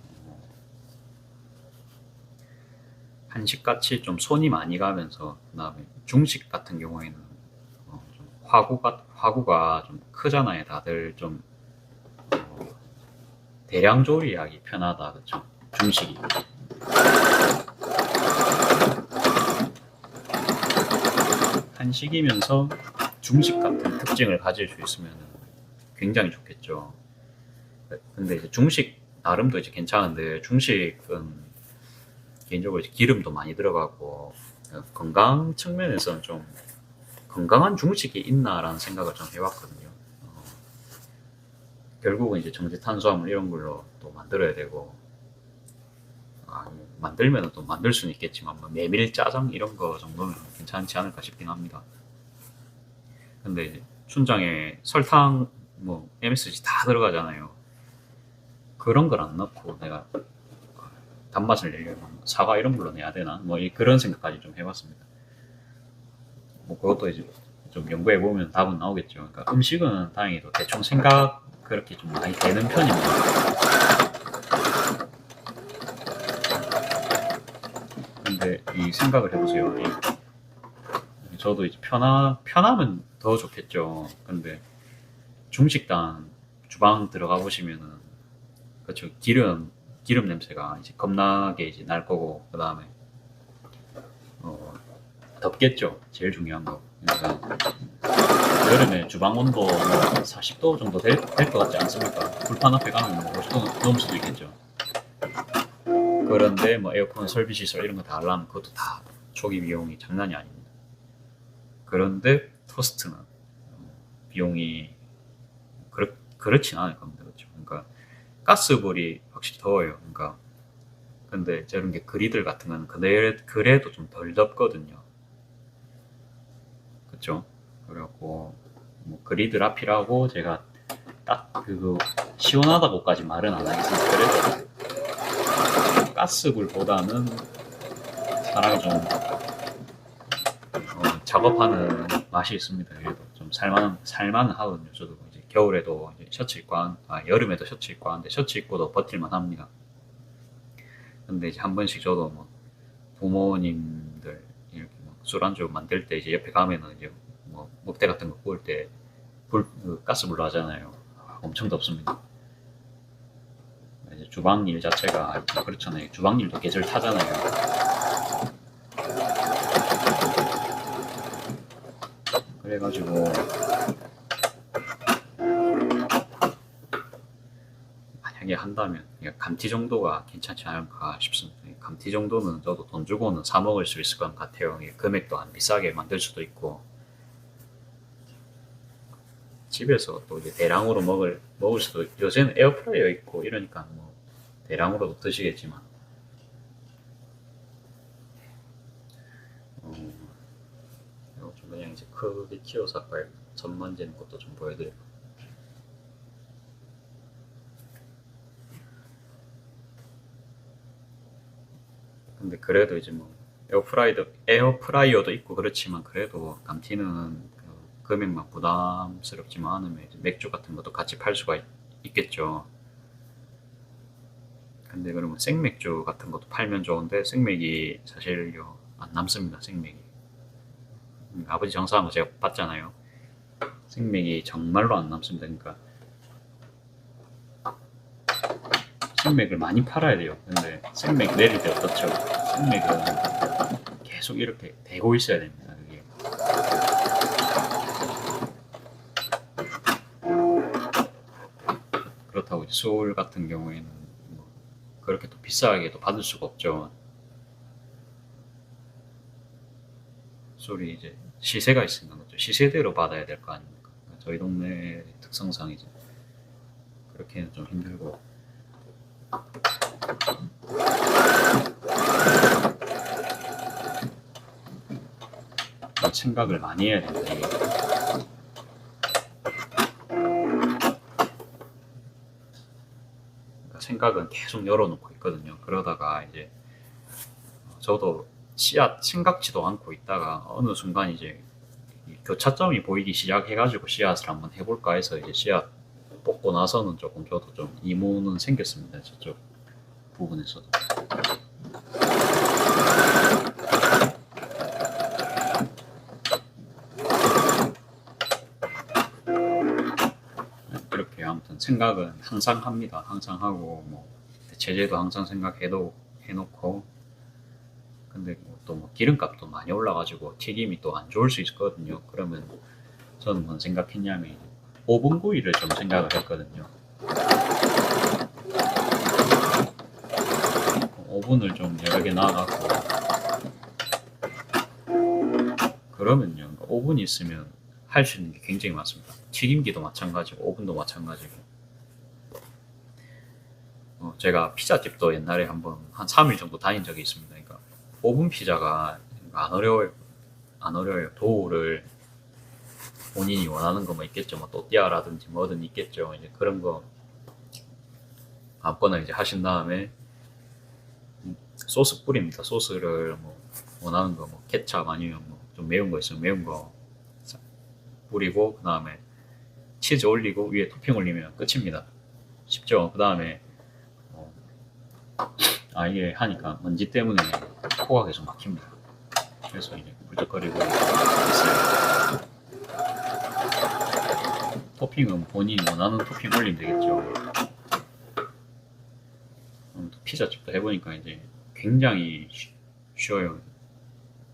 한식같이 좀 손이 많이 가면서 그다음에 중식 같은 경우에는 좀 화구가 좀 크잖아요. 다들 좀 대량 조리하기 편하다 그쵸? 중식이 한식이면서 중식 같은 특징을 가질 수 있으면 굉장히 좋겠죠. 근데 이제 중식 나름도 이제 괜찮은데 중식은 개인적으로 이제 기름도 많이 들어가고 건강 측면에서는 좀 건강한 중식이 있나라는 생각을 좀 해봤거든요. 결국은 이제 정제 탄수화물 이런 걸로 또 만들어야 되고 만들면 또 만들 수는 있겠지만 뭐 메밀 짜장 이런 거 정도는 괜찮지 않을까 싶긴 합니다. 근데 이제 춘장에 설탕 뭐 MSG 다 들어가잖아요. 그런 걸 안 넣고 내가 단맛을 내려면 사과 이런 걸로 내야 되나 뭐 그런 생각까지 좀 해봤습니다. 뭐 그것도 이제 좀 연구해 보면 답은 나오겠죠. 그러니까 음식은 다행히도 대충 생각 그렇게 좀 많이 되는 편입니다. 근데 이 생각을 해보세요. 저도 이제 편하면 더 좋겠죠. 근데 중식당 주방 들어가 보시면은 그렇죠. 기름 냄새가 이제 겁나게 이제 날 거고 그 다음에 덥겠죠. 제일 중요한 거. 그러니까 여름에 주방 온도 40도 정도 될 것 같지 않습니까? 불판 앞에 가면 50도 넘을 수도 있겠죠. 그런데 뭐 에어컨 설비 시설 이런 거 다 하려면 그것도 다 초기 비용이 장난이 아닙니다. 그런데 토스트는 비용이 그렇진 않을 겁니다. 그렇죠. 그러니까 가스불이 확실히 더워요. 그러니까 근데 저런 게 그리들 같은 건 그래도 좀 덜 덥거든요. 그렇죠. 그래갖고 뭐 그리들 앞이라고 제가 딱 그거 시원하다고까지 말은 안 하겠습니다. 그래도 가스불보다는 사람이 좀 작업하는 맛이 있습니다. 그래도 좀 살만은 하거든요. 저도 이제 겨울에도 이제 셔츠 입고 여름에도 셔츠 입고 하는데 셔츠 입고도 버틸만 합니다. 근데 이제 한 번씩 저도 뭐 부모님들 이렇게 뭐 술안주 만들 때 이제 옆에 가면은 이제 뭐 먹대 같은 거 구울 때 가스불로 하잖아요. 엄청 덥습니다. 이제 주방일 자체가 그렇잖아요. 주방일도 계절 타잖아요. 그래가지고 만약에 한다면 감튀 정도가 괜찮지 않을까 싶습니다. 감튀 정도는 저도 돈 주고는 사 먹을 수 있을 것 같아요. 금액도 안 비싸게 만들 수도 있고 집에서 또 이제 대량으로 먹을 수도 요새는 에어프라이어 있고 이러니까 뭐 대량으로도 드시겠지만 이거 좀 그냥 이제 크게 키워서 아까 전 만지는 것도 좀 보여드릴게요. 근데 그래도 이제 뭐 에어프라이어도 있고 그렇지만 그래도 감튀는 금액만 부담스럽지만 않으면 이제 맥주 같은 것도 같이 팔 수가 있겠죠. 근데 그러면 생맥주 같은 것도 팔면 좋은데 생맥이 사실요 안 남습니다. 생맥이 아버지 정사한 거 제가 봤잖아요. 생맥이 정말로 안 남습니다. 그러니까 생맥을 많이 팔아야 돼요. 근데 생맥 내릴 때 어떻죠? 생맥은 계속 이렇게 대고 있어야 됩니다. 그게. 그렇다고 이제 술 같은 경우에는 뭐 그렇게 또 비싸게도 받을 수가 없죠. 술이 이제 시세가 있으니까 또 시세대로 받아야 될 거 아닙니까? 저희 동네 특성상 이제 그렇게는 좀 힘들고 생각을 많이 해야 됩니다. 이게. 생각은 계속 열어놓고 있거든요. 그러다가 이제 저도 씨앗 생각지도 않고 있다가 어느 순간 이제 교차점이 보이기 시작해가지고 씨앗을 한번 해볼까 해서 이제 씨앗 뽑고 나서는 조금 저도 좀 이무는 생겼습니다. 저쪽 부분에서도. 그렇게 아무튼 생각은 항상 합니다. 항상 하고 뭐 제재도 항상 해놓고 근데 또 뭐 기름값도 많이 올라가지고 튀김이 또 안 좋을 수 있거든요. 그러면 저는 뭔 생각했냐면 오븐 구이를 좀 생각을 했거든요. 오븐을 좀 여러 개 놔갖고 그러면요 오븐이 있으면 할 수 있는 게 굉장히 많습니다. 튀김기도 마찬가지고 오븐도 마찬가지고 제가 피자집도 옛날에 한번 한 3일 정도 다닌 적이 있습니다. 그러니까 오븐 피자가 안 어려워요. 도우를 본인이 원하는 거 뭐 있겠죠. 뭐 또띠아라든지 뭐든 있겠죠. 이제 그런 거 아무거나 이제 하신 다음에 소스 뿌립니다. 소스를 뭐 원하는 거 뭐 케찹 아니면 뭐 좀 매운 거 있으면 매운 거 뿌리고 그 다음에 치즈 올리고 위에 토핑 올리면 끝입니다. 쉽죠. 그 다음에 이게 하니까 먼지 때문에 코가 계속 막힙니다. 그래서 이제 굴적거리고 있어요. 토핑은 본인이 원하는 토핑 올리면 되겠죠. 피자집도 해보니까 이제 굉장히 쉬워요.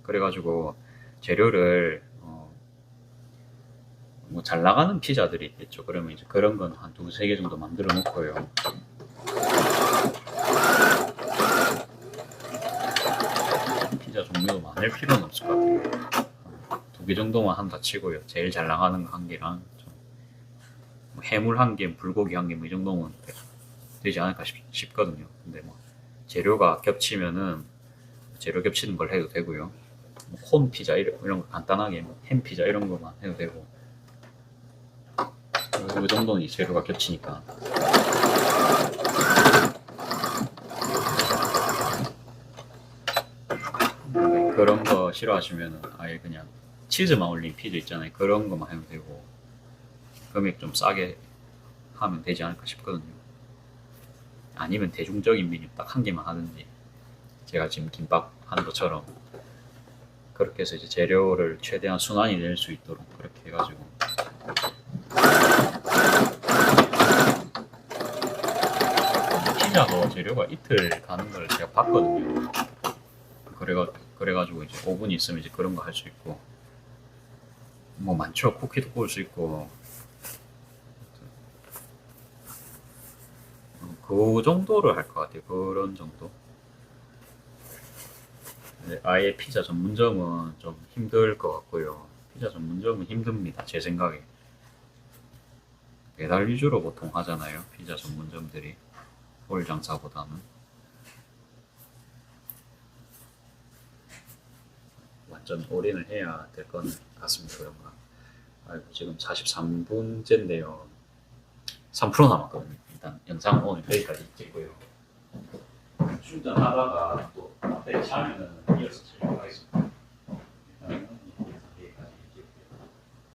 그래가지고 재료를 뭐 잘 나가는 피자들이 있겠죠. 그러면 이제 그런 건 한 두세 개 정도 만들어 놓고요. 피자 종류도 많을 필요는 없을 것 같아요. 두 개 정도만 한다 치고요. 제일 잘 나가는 거 한 개랑 뭐 해물 한 개, 불고기 한 개 뭐 이 정도면 되지 않을까 싶거든요. 근데 뭐 재료가 겹치면은 재료 겹치는 걸 해도 되고요. 뭐 콘 피자 이런 거 간단하게 햄 피자 이런 거만 해도 되고 그 정도는 이 재료가 겹치니까. 그런 거 싫어하시면 아예 그냥 치즈만 올린 피자 있잖아요. 그런 거만 하면 되고 금액 좀 싸게 하면 되지 않을까 싶거든요. 아니면 대중적인 메뉴 딱 한 개만 하든지 제가 지금 김밥 하는 것처럼 그렇게 해서 이제 재료를 최대한 순환이 낼 수 있도록 그렇게 해가지고 피자도 재료가 이틀 가는 걸 제가 봤거든요. 그래가지고 이제 오븐이 있으면 이제 그런 거 할 수 있고 뭐 많죠. 쿠키도 구울 수 있고 그 정도를 할 것 같아요. 그런 정도. 근데 아예 피자 전문점은 좀 힘들 것 같고요. 피자 전문점은 힘듭니다. 제 생각에. 배달 위주로 보통 하잖아요. 피자 전문점들이. 홀 장사보다는. 완전 올인을 해야 될 것 같습니다. 그런가. 아이고, 지금 43분째인데요. 3% 남았거든요. 일단 영상은 오늘 여기까지 찍고요. 충전하다가 또 배터리 차면은 이어서 진행하겠습니다.